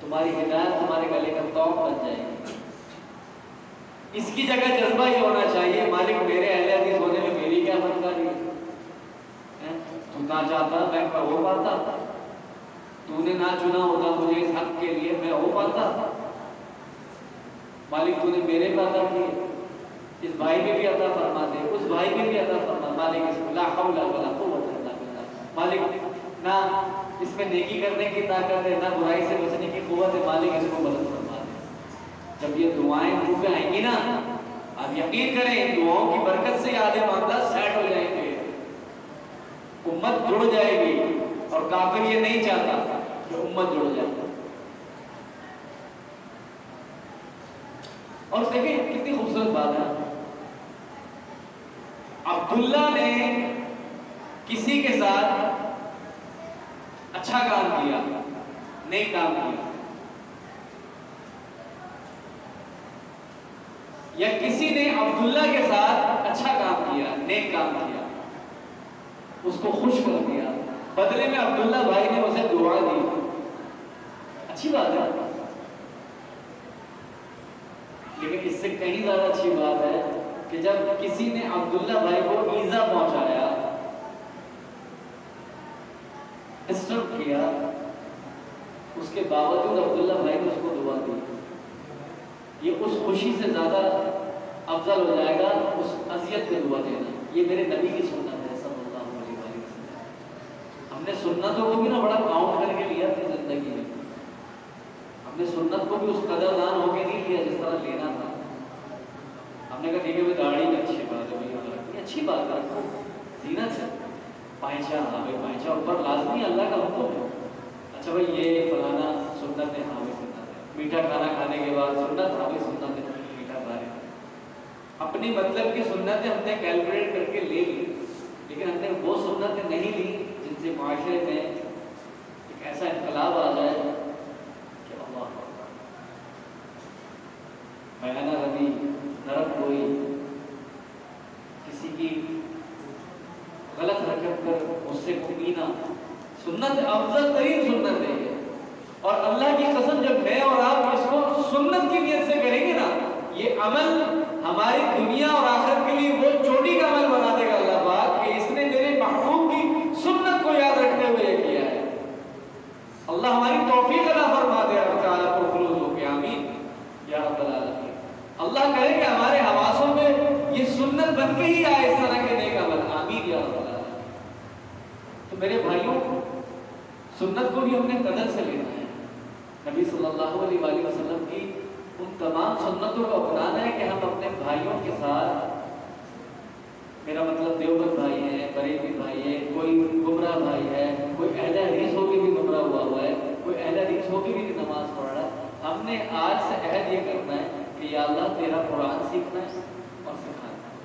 تمہاری ہدایت تمہارے گلے کا توق بن جائے گی۔ اس کی جگہ جذبہ یہ ہونا چاہیے، مالک میرے اہل حدیث ہونے میں میری کیا بنکاری ہے، تو نہ چاہتا میں ہو پاتا، تو نے نہ چنا ہوتا مجھے اس حق کے لیے میں ہو پاتا، مالک تو نے میرے پہ عطا کیے، اس بھائی میں بھی عطا فرما دے، اس بھائی میں بھی عطا فرما، مالک اس میں لا حول ولا قوت الا باللہ، مالک نہ اس میں نیکی کرنے کی طاقت ہے نہ برائی سے بچنے کی قوت ہے، مالک اس کو مدد فرما دے۔ جب یہ دعائیں منہ پہ آئیں گی نا، آپ یقین کریں ان دعاؤں کی برکت سے آدھے معاملات سیٹ ہو جائیں گے، امت جڑ جائے گی، اور کافر یہ نہیں چاہتا کہ امت جڑ جائے۔ اور دیکھیں کتنی خوبصورت بات ہے، عبداللہ نے کسی کے ساتھ اچھا کام کیا، نیک کام کیا، یا کسی نے عبداللہ کے ساتھ اچھا کام کیا، نیک کام کیا، اس کو خوش کر دیا، بدلے میں عبداللہ بھائی نے اسے دعا دی، اچھی بات ہے، لیکن اس سے کہیں زیادہ اچھی بات ہے کہ جب کسی نے عبداللہ بھائی کو ایذا پہنچایا، ڈسٹرب کیا، اس کے باوجود عبداللہ بھائی نے اس کو دعا دی، یہ اس خوشی سے زیادہ افضل ہو جائے گا اس اذیت پہ دعا دینا۔ یہ میرے نبی کی سنت ہے صلی اللہ علیہ وسلم۔ ہم نے سنتوں کو بھی نا بڑا کاؤنٹ کر کے لیا اپنی زندگی میں، ہم نے سنت کو بھی اس قدر دان ہو کے نہیں لیا جس طرح لینا تھا۔ ہم نے کہا ٹھیک ہے بھائی داڑھی میں اچھی بات ہے، بھائی اچھی بات ہے، رکھو زینت ہے، پائچا، ہاں بھائی پائچا اوپر لازمی اللہ کا حکم ہے، اچھا بھائی یہ فلانا سنت ہے، ہاں بھائی سنت ہے، میٹھا کھانا کھانے کے بعد سنت، ہاں بھائی سنت ہے، میٹھا کھا رہے ہیں، اپنی مطلب کی سنتیں ہم نے کیلکولیٹ کر کے لے لی، لیکن ہم نے وہ سنتیں نہیں لی جن سے معاشرے میں ایک ایسا انقلاب آ جائے کہ اللہ بیانہ روی، نرم گوئی، کسی کی غلط حرکت پر غصے کو پینا، سنت افضل ترین سنت ہے یہ، اور اللہ کی قسم جب میں اور آپ اس کو سنت کی نیت سے کریں گے نا، یہ عمل ہماری دنیا اور آخرت کے لیے وہ چوٹی کا عمل بنا دے گا اللہ پاک کہ اس نے میرے محبوب کی سنت کو یاد رکھتے ہوئے یہ کیا ہے۔ اللہ ہماری توفیق عطا فرما دے رب تعالیٰ کو خلوص ہو کے آمین یا رب العالمین۔ اللہ کرے کہ ہمارے حواسوں میں یہ سنت بن کے ہی آئے اس طرح کے نیک عمل، آمین یا رب العالمین۔ تو میرے بھائیوں، سنت کو بھی ہم نے قدر سے لینا ہے۔ نبی صلی اللہ علیہ وآلہ وسلم کی ان تمام سنتوں کو اپنانا ہے کہ ہم اپنے بھائیوں کے ساتھ، میرا مطلب دیوبند بھائی ہے، بریلوی بھائی ہے، کوئی گمراہ بھائی ہے، کوئی اہل حدیث ہو کے بھی گمراہ ہوا ہے، کوئی اہل حدیث ہو کے بھی نماز پڑھ رہا ہے، ہم نے آج سے عہد یہ کرنا ہے کہ یا اللہ تیرا قرآن سیکھنا ہے اور سکھانا ہے۔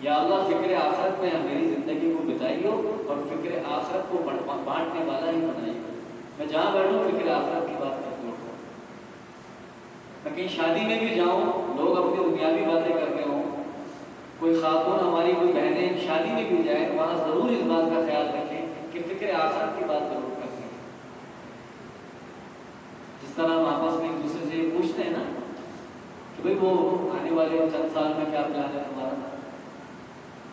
یا اللہ فکر آخرت میں میری زندگی کو بتائیو اور فکر آخرت کو بانٹنے والا ہی بنائیو۔ میں جہاں بیٹھوں فکر آخرت کی بات کرتا ہوں۔ میں کہیں شادی میں بھی جاؤں، لوگ اپنی دنیاوی باتیں کر رہے ہوں، کوئی خاتون ہماری کوئی بہنیں شادی میں بھی جائیں، وہاں ضرور اس بات کا خیال رکھیں کہ فکر آخرت کی بات ضرور کریں۔ جس طرح ہم آپس میں ایک دوسرے سے پوچھتے ہیں نا کہ بھئی وہ آنے والے چند سال میں کیا پلان ہے تمہارا،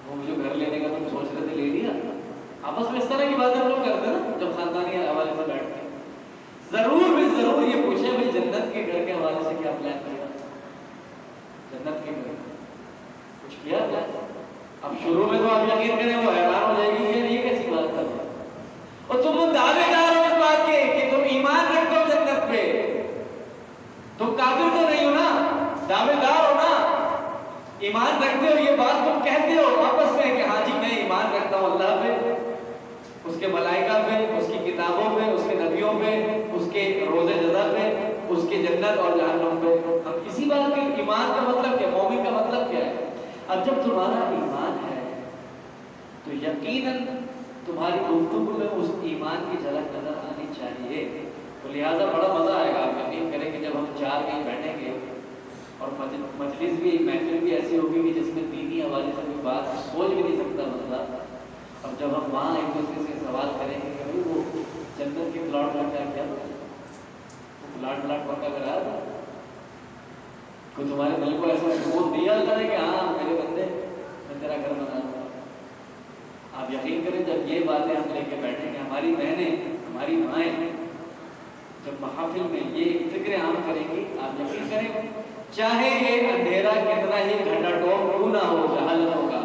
وہ جو گھر لینے کا تم سوچ رہے تھے لے لیا، آپس میں اس طرح کی باتیں ہم لوگ کرتے ہیں نا جب خاندانی حوالے سے بیٹھ کے۔ ضرور بھی ضرور یہ پوچھیں بھئی جنت کے گھر کے حوالے سے کیا پلان کیا، جنت کے گھر کچھ کیا پلان؟ اب شروع میں تو آپ یقین کریں وہ حیران ہو جائے گی کہ یہ کیسی بات کر رہے ہو، اور تم دعوے دار ہو اس بات کے کہ تم ایمان رکھتے ہو جنت پہ، تم کافر تو نہیں ہو نا، دعوے دار ہو نا، ایمان رکھتے ہو، یہ بات تم کہتے ہو آپس میں کہ ہاں جی میں ایمان رکھتا ہوں اللہ پہ، اس کے ملائکہ پہ، اس کی کتابوں پہ، اس کے نبیوں پہ، اس کے روز جزا پہ، اس کے جنت اور جہنم پہ۔ اب اسی بات کے ایمان کا مطلب کیا، مومن کا مطلب کیا ہے؟ اب جب تمہارا ایمان ہے تو یقیناً تمہاری گفتگو میں اس ایمان کی جھلک نظر آنی چاہیے۔ تو لہٰذا بڑا مزہ آئے گا، آپ یقین کریں کہ جب ہم چار کہیں بیٹھیں گے اور مجلس بھی محفل بھی ایسی ہوگی کہ جس میں دینی حوالے سے کوئی بات سوچ بھی نہیں سکتا بندہ، اب جب ہم وہاں ایک دوسرے سے سوال کریں گے کہ وہ جنت کے پلاٹ کا کیا کیا تھا، وہ پلاٹ پکا کرایا تھا، کوئی تمہارے دل کو ایسا سکون دیا اللہ نے کہ ہاں میرے بندے میں تیرا گھر بنا دوں۔ آپ یقین کریں جب یہ باتیں ہم لے کے بیٹھیں گے، ہماری بہنیں ہماری مائیں جب محافل میں یہ فکر عام کریں گی، آپ یقین کریں چاہے یہ اندھیرا کتنا ہی گھٹا ٹوپ کیوں نہ ہو، جہالت ہوگا،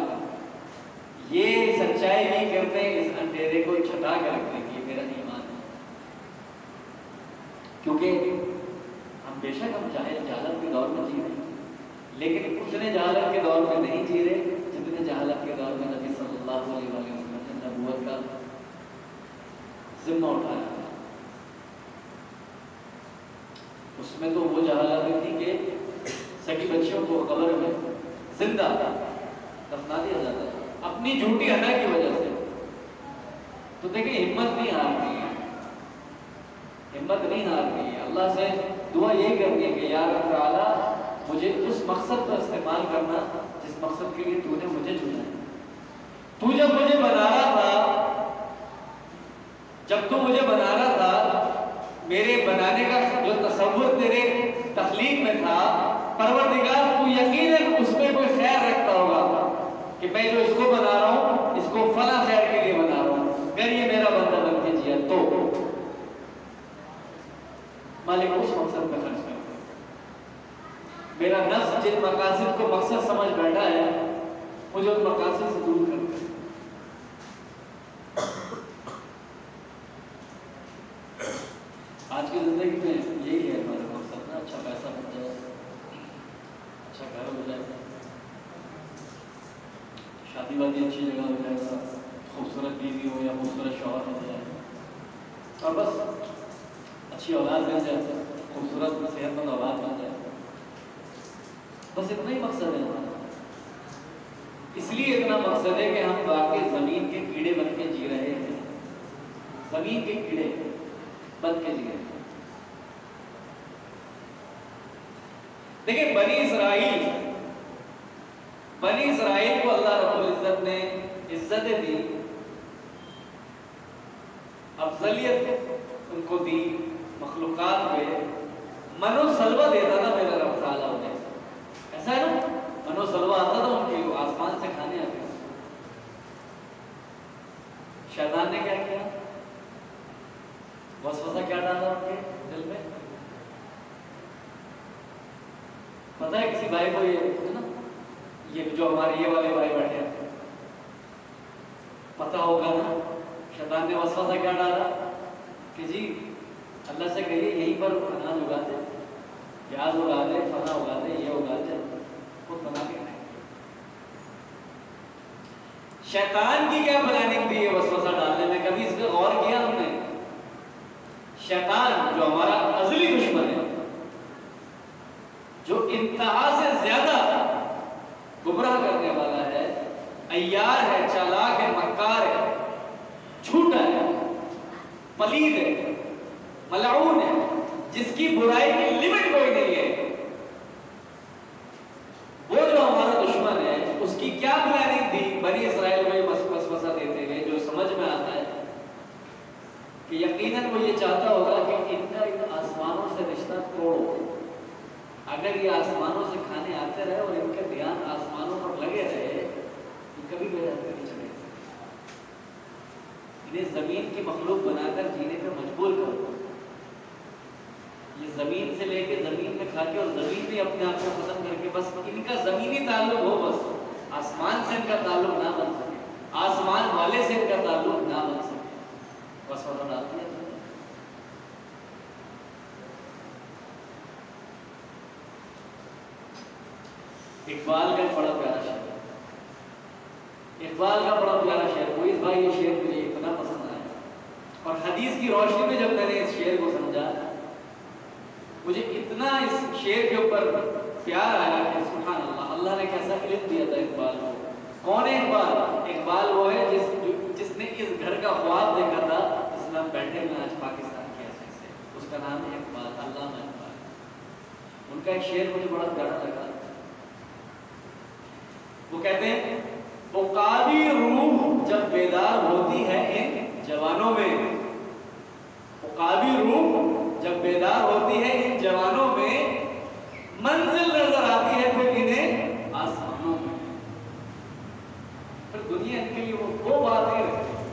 یہ سچائی نہیں کرتے اس اندھیرے کو چھٹا کے رکھنے کی میرا ایمان ہے۔ کیونکہ ہم بے شک ہم جہالت کے دور میں جی رہے ہیں، لیکن اتنے جہالت کے دور میں نہیں جی رہے جتنے جہالت کے دور میں نبی صلی اللہ علیہ وسلم نے نبوت کا ذمہ اٹھایا تھا۔ اس میں تو وہ جہالت تھی کہ سگی بچیوں کو قبر میں زندہ دفنا دیا جاتا تھا اپنی جھوٹی ادا کی وجہ سے۔ تو دیکھیں ہمت نہیں ہارنی ہے، ہمت نہیں ہارنی ہے، اللہ سے دعا یہ کرنی ہے کہ یا رب تعالیٰ مجھے اس مقصد پر استعمال کرنا جس مقصد کے لیے تو نے مجھے چنا ہے۔ تو جب مجھے بنا رہا تھا، جب تو مجھے بنا رہا تھا، میرے بنانے کا جو تصور تیرے تخلیق میں تھا، پروردگار تو یقیناً اس میں کوئی خیر رکھتا ہوگا کہ میں جو اس کو بنا رہا ہوں اس کو فلاں خیر کے لیے بنا رہا ہوں، اگر یہ میرا بندہ بن کے جیا تو مالک اس مقصد پہ خرچ کرتا ہے۔ میرا نفس جن مقاصد کو مقصد سمجھ بیٹھا ہے مجھے ان مقاصد سے دور کرتا ہے۔ آج کی زندگی میں یہی ہے ہمارا مقصد نا، اچھا پیسہ بن جائے، اچھا گھر ہو جائے، شادی وادی اچھی جگہ ہو جائے گا، خوبصورت بیوی ہو یا خوبصورت شوہر ہو جائے، اور بس اچھی اولاد مل جائے، خوبصورت صحت مند اولاد مل جائے، بس اتنا ہی مقصد ہے ہمارا۔ اس لیے اتنا مقصد ہے کہ ہم واقعی زمین کے کیڑے بن کے جی رہے ہیں، زمین کے کیڑے بن کے جی رہے ہیں۔ دیکھیں بنی اسرائیل کو اللہ رب العزت نے عزتیں دی، افضلیت ان کو دی مخلوقات پہ منو سلوا دیتا تھا میرا رب تعالیٰ انہیں. ایسا ہے نا, منو سلوا آتا تھا ان کے, آسمان سے کھانے آتے تھے. شیطان نے کیا کیا, وسوسہ کیا ڈالا ان کے دل میں. پتہ ہے کسی بھائی کو یہ نا, یہ جو ہمارے یہ والے بھائی بیٹھے ہیں, پتہ ہوگا نا شیطان نے وسوسہ کیا ڈالا کہ جی اللہ سے کہیے یہیں پر اناج اگا دے, پیاز اگا دے, فلاں اگا دے, یہ اگا دے, خود بنا کے کھائیں. شیطان کی کیا پلاننگ تھی یہ وسوسہ ڈالنے میں, کبھی اس پہ غور کیا ہم نے؟ شیطان جو ہمارا ازلی دشمن ہے, جو انتہا سے زیادہ گمراہ کرنے والا ہے, عیار ہے, چالاک ہے, مکار ہے, جھوٹا ہے, پلید ہے, ملعون ہے, جس کی برائی کی لمٹ کوئی نہیں ہے, وہ جو ہمارا دشمن ہے, اس کی کیا پلاننگ تھی بنی اسرائیل کو یہ وسوسہ دیتے ہوئے, جو سمجھ میں آتا ہے کہ یقیناً وہ یہ چاہتا ہوگا کہ ان کا ان آسمانوں سے رشتہ توڑو. اگر یہ آسمانوں سے کھانے آتے رہے اور ان کا دھیان آسمانوں پر لگے رہے تو کبھی بیدار نہیں چلے. انہیں زمین کی مخلوق بنا کر جینے پہ مجبور کرو. یہ زمین سے لے کے زمین میں کھا کے اور زمین میں اپنے آپ کو ختم کر کے بس ان کا زمینی تعلق ہو, بس آسمان سے ان کا تعلق نہ بن سکے, آسمان والے سے ان کا تعلق نہ بن سکے. بس وہاں ڈال دیا. اقبال کا بڑا پیارا شعر, اقبال کا بڑا پیارا شعر, کوئی بھائی یہ شعر مجھے اتنا پسند آیا, اور حدیث کی روشنی میں جب میں نے اس شعر کو سمجھا مجھے اتنا اس شعر کے اوپر پیار آیا کہ سبحان اللہ, اللہ نے کیسا علم دیا تھا اقبال کو. کون ہے اقبال؟ اقبال وہ ہے جس نے اس گھر کا خواب دیکھا تھا جس میں ہم بیٹھے ہوئے آج پاکستان کے ایسے سے, اس کا نام ہے اقبال, علامہ اقبال. ان کا ایک شعر مجھے بڑا پیارا لگا. وہ کہتے ہیں عقابی روح جب بیدار ہوتی ہے ان جوانوں میں, عقابی روح جب بیدار ہوتی ہے ان جوانوں میں, منزل نظر آتی ہے پھر انہیں آسمانوں میں. پھر دنیا ان کے لیے وہ دو باتیں رکھتے ہیں,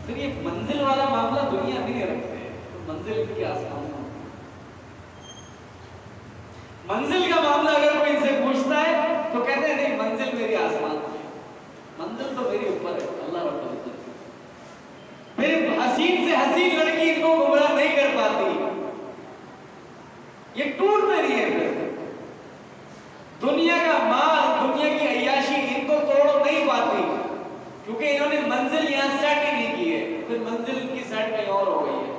پھر یہ منزل والا معاملہ دنیا نہیں رکھتے, منزل ان کے آسمانوں میں. منزل کا معاملہ اگر کوئی ان سے پوچھتا ہے تو کہتے ہیں نہیں منزل میری آسمان ہے, منزل تو میری اوپر ہے, اللہ رب العزت. پھر حسین سے حسین لڑکی ان کو گمراہ نہیں کر پاتی, یہ ٹوٹتے نہیں ہے. پھر دنیا کا مال, دنیا کی عیاشی ان کو توڑ نہیں پاتی, کیونکہ انہوں نے منزل یہاں سیٹ ہی نہیں کی ہے. پھر منزل کی سیٹ کہیں اور ہو گئی ہے,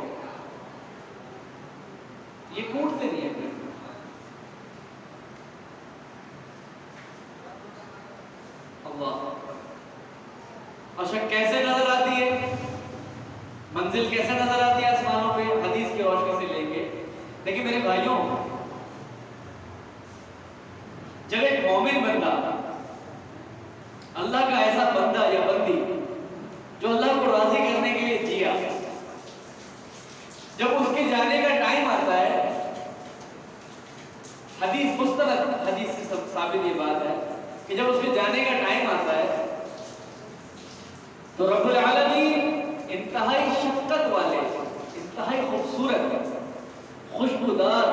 یہ ٹوٹتے نہیں ہے. پھر اللہ, اچھا کیسے نظر آتی ہے منزل, کیسے نظر آتی ہے آسمانوں پہ؟ حدیث کی روشنی سے لیں گے. لیکن میرے بھائیوں, جب ایک مومن بندہ, اللہ کا ایسا بندہ یا بندی جو اللہ کو راضی کرنے کے لیے جیا, جب اس کے جانے کا ٹائم آتا ہے, حدیث مستند حدیث سے ثابت یہ بات ہے کہ جب اس کے جانے کا ٹائم آتا ہے تو رب العالمین انتہائی شفقت والے, انتہائی خوبصورت, خوشبودار,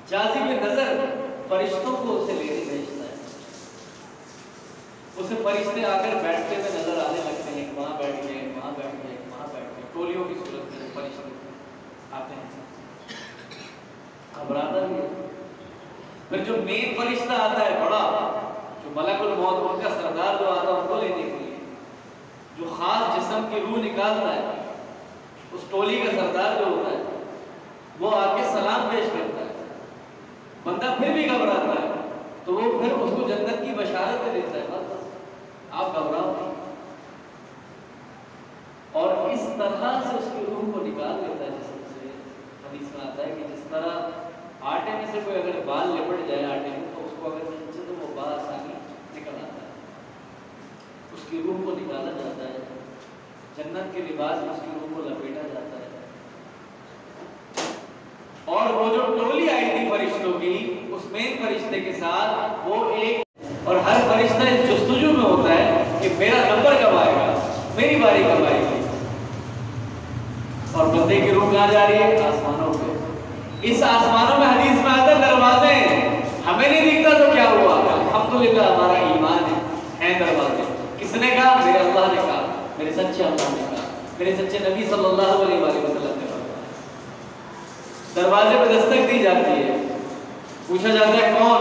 جاذب نظر فرشتوں کو اسے لینے بھیجتا ہے. اسے فرشتے آ کر بیٹھتے ہوئے نظر آنے لگتے ہیں, وہاں بیٹھ گئے, وہاں بیٹھ گئے, وہاں بیٹھ گئے, ٹولیوں کی صورت میں فرشتے آتے ہیں. گھبراتا بھی ہے. پھر جو مین فرشتہ آتا ہے بڑا, جو ملک الموت, ان کا سردار جو آتا ہے ان کو لینے کے لیے, جو خاص جسم کی روح نکالتا ہے, اس ٹولی کا سردار جو ہوتا ہے وہ آ کے سلام پیش کرتا ہے. بندہ پھر بھی گھبراتا ہے تو وہ پھر اس کو جنت کی بشارت دیتا ہے, بس آپ گھبراؤ نہیں. اور اس طرح سے اس کی روح کو نکال دیتا ہے جسم سے. حدیث میں آتا ہے کہ جس طرح آٹے میں سے کوئی اگر بال لپٹ جائے آٹے میں تو اس کو اگر کھینچے تو وہ بآسانی نکل آتا ہے, اس کی روح کو نکالا جاتا ہے. جنت کے لباس میں اس کی روح کو لپیٹا جاتا ہے، اور وہ جو ٹولی آئی تھی فرشتوں کی اس مین فرشتے کے ساتھ وہ ایک، اور ہر فرشتہ اس جستجو میں ہوتا ہے کہ میرا نمبر کب آئے گا، میری باری کب آئے گی، اور بندے کی روح کہاں جا رہی ہے؟ آسمانوں پہ۔ اس آسمانوں میں حدیث میں آتا ہے دروازے ہیں، ہمیں نہیں دکھتا تو کیا ہوا، الحمدللہ ہمارا ایمان ہے دروازے۔ کس نے کہا؟ میرے اللہ نے کہا، میرے سچے اللہ نے کہا، میرے سچے نبی صلی اللہ علیہ وآلہ وسلم نے کہا۔ دروازے پہ دستک دی جاتی ہے، پوچھا جاتا ہے کون،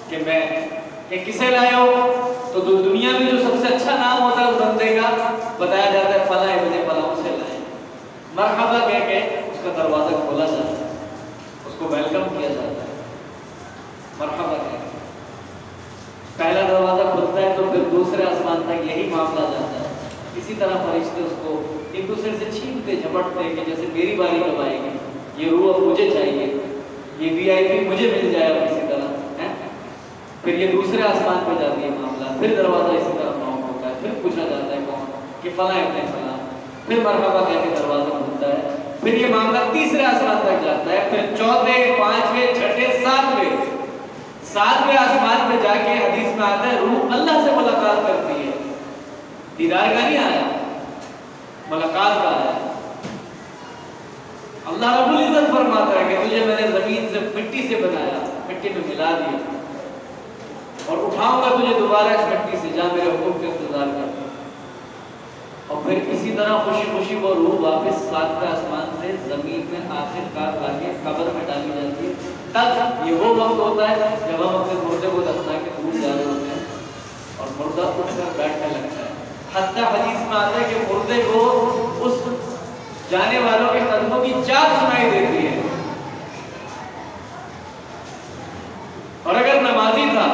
کہ میں، کہ کسے لائے ہو، تو دنیا میں جو سب سے اچھا نام ہوتا ہے اس بندے کا بتایا جاتا ہے، فلاں ابن فلاں سے لائے۔ مرحبا کہہ کے اس کا دروازہ کھولا جاتا ہے، اس کو ویلکم کیا جاتا ہے، مرحبا کہہ کے پہلا دروازہ کھلتا ہے تو پھر دوسرے آسمان تک یہی معاملہ جاتا ہے۔ اسی طرح فرشتے اس کو ایک دوسرے سے چھینتے جھپٹتے کہ جیسے میری باری کب آئے گی، یہ روح اب مجھے چاہیے، یہ وی آئی پی مجھے مل جائے اب اسی طرح ہے۔ پھر یہ دوسرے آسمان پہ جاتی ہے معاملہ، پھر دروازہ اسی طرح نوک ہوتا ہے، پھر پوچھا جاتا ہے کون، کہ فلاں ابن فلاں، پھر مرحبا کہہ کے دروازہ کھلتا ہے، پھر یہ معاملہ تیسرے آسمان تک جاتا ہے، پھر چوتھے، پانچویں، چھٹے، ساتویں آسمان پہ جا کے حدیث میں آتا ہے روح اللہ سے ملاقات کرتی ہے، دیدار کا نہیں آیا، ملاقات کا آیا۔ اللہ رب العزت فرماتا ہے کہ تجھے میں نے زمین سے مٹی سے بنایا، مٹی میں ملا دیا، اور اٹھاؤں گا تجھے دوبارہ اس مٹی سے، جا میرے حکم کے انتظار کر۔ اور پھر اسی طرح خوشی خوشی وہ روح واپس ساتویں آسمان سے زمین میں آخر کار لا کے قبر میں ڈالی جاتی ہے۔ تب یہ وہ وقت ہوتا ہے جب ہم اپنے مردے کو دفنا کے دور جا رہے ہوتے ہیں اور مردہ اٹھ کر بیٹھنے لگتا ہے۔ حتیٰ حدیث میں آتا ہے کہ مردے کو اس جانے والوں کے قدموں کی چاپ سنائی دیتی ہے، اور اگر نمازی تھا،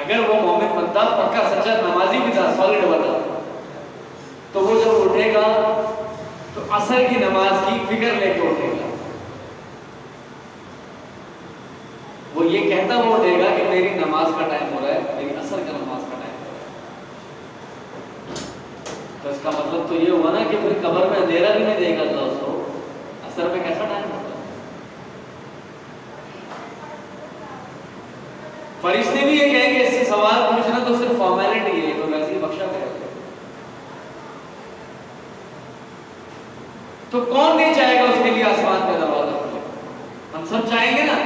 اگر وہ مومن بندہ پکا سچا نمازی بھی تھا، سالڈ والا، تو وہ جب اٹھے گا تو عصر کی نماز کی فکر لے کے اٹھے گا، وہ یہ کہتا وہ اٹھے گا کہ میری نماز کا ٹائم ہو رہا ہے، میری عصر کا نماز کا ٹائم ہو رہا ہے۔ تو اس کا مطلب تو یہ ہوا نا کہ پھر قبر میں اندھیرا بھی نہیں دے گا اللہ اس کو، عصر میں کیسا ٹائم ہوگا؟ فرشتے بھی یہ کہیں گے اس سے سوال پوچھنا تو صرف فارمیلٹی ہے، تو ویسے ہی بخشا گیا۔ تو کون نہیں چاہے گا اس کے لیے آسمان کا دروازہ کھلے؟ ہم سب چاہیں گے نا۔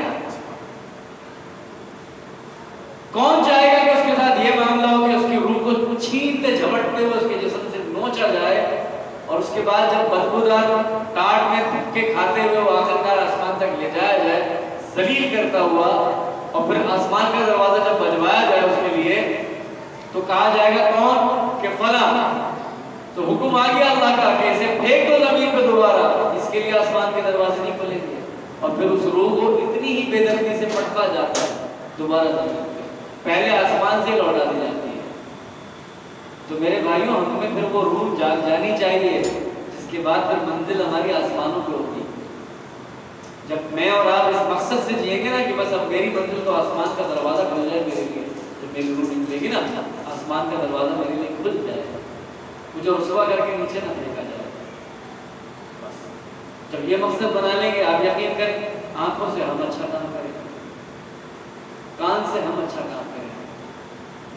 کون چاہے گا کہ اس کے ساتھ یہ معاملہ ہو کہ اس کی روح کو چھینتے جھپٹتے ہوئے اس کے جسم سے نوچا جائے، اور اس کے بعد جب بدبودار ٹاٹ میں دھکے کھاتے ہوئے وہ آخرکار آسمان تک لے جایا جائے ذلیل کرتا ہوا، اور پھر آسمان کا دروازہ جب بجوایا جائے اس کے لیے تو کہا جائے گا کون، کہ فلاں، تو حکم آ گیا اللہ کا کہ اسے پھینک دو زمین پہ دوبارہ، اس کے لیے آسمان کے دروازے نہیں کھلیں گے، اور پھر اس روح کو اتنی ہی بے دردی سے پٹکا جاتا ہے دوبارہ زمین پہ، پہلے آسمان سے لوٹا دی جاتی ہے۔ تو میرے بھائیوں، ہمیں پھر وہ روح جاگ جانی چاہیے جس کے بعد پھر منزل ہماری آسمانوں پہ ہوگی۔ جب میں اور آپ اس مقصد سے جئیں گے نا کہ بس اب میری منزل تو آسمان کا دروازہ کھل جائے میرے لیے، جب میری روح نکلے گی نا آسمان کا دروازہ میرے لیے کھل جائے، مجھے رسوا کر کے نیچے نہ پھینکا جائے۔ بس جب یہ مقصد بنا لیں گے، آپ یقین کریں آنکھوں سے ہم اچھا کام کریں گے، کان سے ہم اچھا کام کریں گے،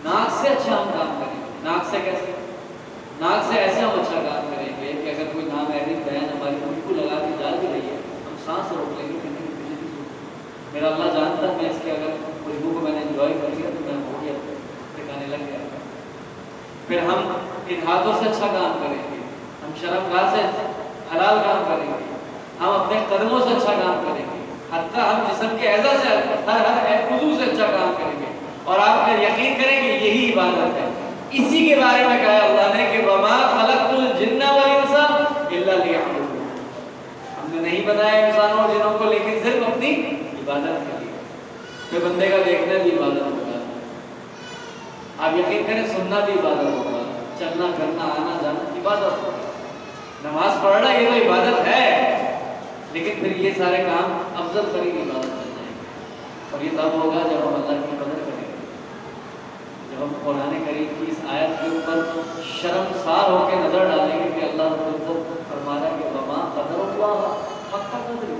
ناک سے اچھا ہم کام کریں گے۔ ناک سے کیسے؟ ناک سے ایسے ہم اچھا کام کریں گے کہ اگر کوئی نامحرم بہن ہماری خوشبو لگا کے جا بھی رہی ہے، ہم سانس روک لیں گے کہ نہیں مجھے نہیں سننا، میرا اللہ جانتا ہے میں اس کے اگر خوشبو کو میں نے انجوائے کر لیا تو میں ہو گیا، ٹھکانے لگ گیا۔ پھر ہم ان ہاتھوں سے اچھا کام کریں گے، ہم شرمگاہ سے حلال کام کریں گے، ہم اپنے قدموں سے اچھا کام کریں گے، حتیٰ ہم جسم کے اعضاء سے ہر عضو سے اچھا کام کریں گے، اور آپ کا یقین کریں گے یہی عبادت ہے۔ اسی کے بارے میں کہا اللہ نے کہ وَمَا خَلَقْتُ الْجِنَّ وَالْإِنسَ إِلَّا لِيَعْبُدُونِ، ہم نے نہیں بنایا انسانوں اور جنوں کو لیکن صرف اپنی عبادت کے لیے۔ پھر بندے کا دیکھنا بھی عبادت ہوگا، آپ یقین کریں سننا بھی عبادت ہوگا، چلنا پھرنا آنا جانا عبادت ہوگا، نماز پڑھنا یہ تو عبادت ہے، لیکن پھر یہ سارے کام افضل ترین عبادت بن جائیں گے، اور یہ تب ہوگا جب ہم اللہ کی قدر کریں گے، جب جب ہم قرآن کریم کی اس آیت کے اوپر شرمسار ہو کے نظر ڈالیں گے کہ اللہ رب العزت فرما رہا ہے کہ وما قدر اللہ حق قدر،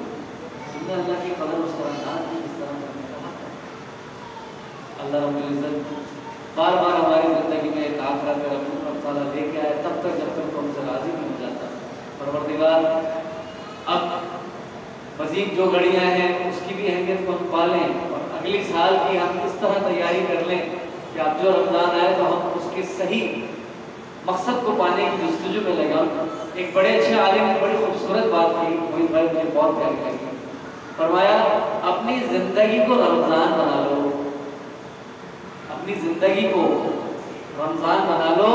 تم نے اللہ کی قدر اس طرح نہ کی جس طرح کرنے کا حق ہے۔ اللہ رب العزت بار بار ہماری زندگی میں ایک آخرت رب تعالیٰ لے کے آئے تب تک جب تک تو ہم سے راضی نہیں ہو جاتا۔ پروردگار اب مزید جو گھڑیاں ہیں اس کی بھی اہمیت کو ہم پالیں اور اگلی سال کی ہم اس طرح تیاری کر لیں کہ اب جو رمضان آئے تو ہم اس کے صحیح مقصد کو پانے کی جستجو میں لگا۔ ایک بڑے اچھے عالم نے بڑی خوبصورت بات کی، موہت بھائی مجھے بہت پیاری لگی، فرمایا اپنی زندگی کو رمضان بنا لو، اپنی زندگی کو رمضان بنا لو،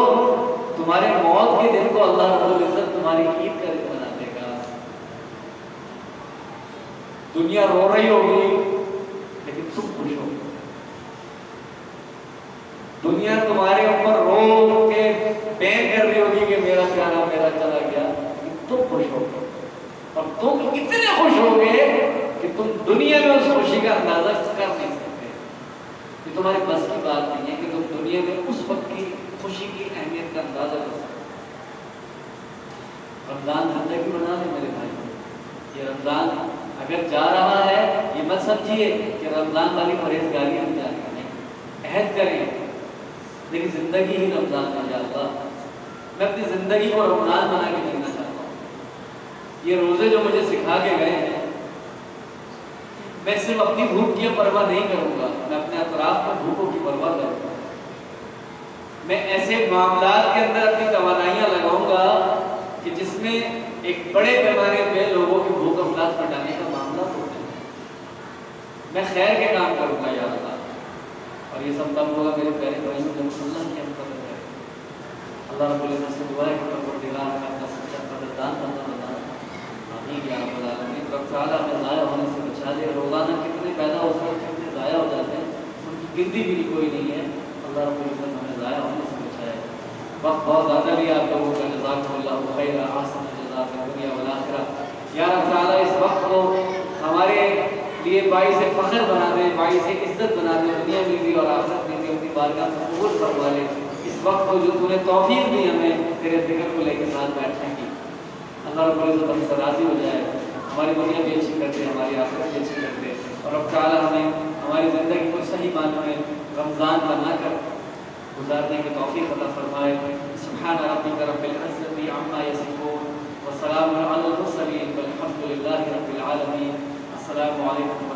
تمہارے موت کے دن کو اللہ رب العزت تمہاری عید کا دن بنا دے گا۔ دنیا رو رہی ہوگی لیکن تم خوش ہو، دنیا تمہارے اوپر رو کے بین کر رہی ہوگی کہ میرا پیارا میرا چلا گیا، تم خوش ہو گے، اور تم اتنے خوش ہو گے کہ تم دنیا میں اس خوشی کا اندازہ کر نہیں سکتے۔ یہ تمہارے بس کی بات نہیں ہے کہ تم دنیا میں اس وقت کی خوشی کی اہمیت کا اندازہ کر سکتے۔ رمضان زندگی بنا لیں میرے بھائی، یہ رمضان اگر جا رہا ہے یہ مت سمجھیے کہ رمضان والی پرہیزگاری ہم جا رہے ہیں، عہد کریں لیکن زندگی ہی رمضان میں جا رہا۔ میں اپنی زندگی کو رمضان بنا کے جینا چاہتا ہوں۔ یہ روزے جو مجھے سکھا کے گئے ہیں، میں صرف اپنی بھوک کی پرواہ نہیں کروں گا، میں اپنے اطراف میں بھوکوں کی پرواہ کروں گا۔ میں ایسے معاملات کے اندر اپنی توانائیاں لگاؤں گا کہ جس میں ایک بڑے پیمانے پہ لوگوں کی بھوک افلاس مٹانے کا معاملہ ہوتا ہے۔ میں خیر کے کام کروں گا یا اللہ، اور یہ سب تب ہوگا میرے پیارے بھائیوں جب اللہ کی ہم قدر کریں۔ اللہ رب العزت سے دعا ہے کہ پروردگار ہمیں اپنا سچا قدردان بننا بنا، آمین یا رب العالمین۔ رب تعالیٰ ہمیں ضائع ہونے سے بچا دے۔ روزانہ کتنے پیدا ہوتے ہیں کتنے ضائع ہو جاتے ہیں، ان کی گنتی بھی کوئی نہیں ہے۔ اللہ رب العزت ہمیں ضائع ہونے سے بچائے۔ وقت بہت زیادہ بھی آپ لوگوں کا، جزاکم اللہ خیر، احسن الجزاء فی الدنیا والآخرہ۔ یا رب تعالیٰ اس وقت کو ہمارے لیے باعث فخر بنا دے، باعث عزت بنا دے، دنیا میں بھی اور آخرت میں بھی اپنی بارگاہ میں قبول فرما لے۔ اس وقت کو جو تو نے توفیق دی ہمیں تیرے ذکر کو لے کے ساتھ بیٹھنے کی، اللہ رب العزت ہم سے راضی ہو جائے، ہماری دنیا بھی اچھی کر دے، ہماری آخرت بھی اچھی کر دے، اور رب تعالیٰ ہمیں ہماری زندگی کو صحیح معنوں میں رمضان بنا کر گزارنے کی توفیق عطا فرمائے۔ سبحان ربک رب العزت عما یصفون وسلام علی المرسلین والحمد للہ رب العالمین۔ السلام علیکم۔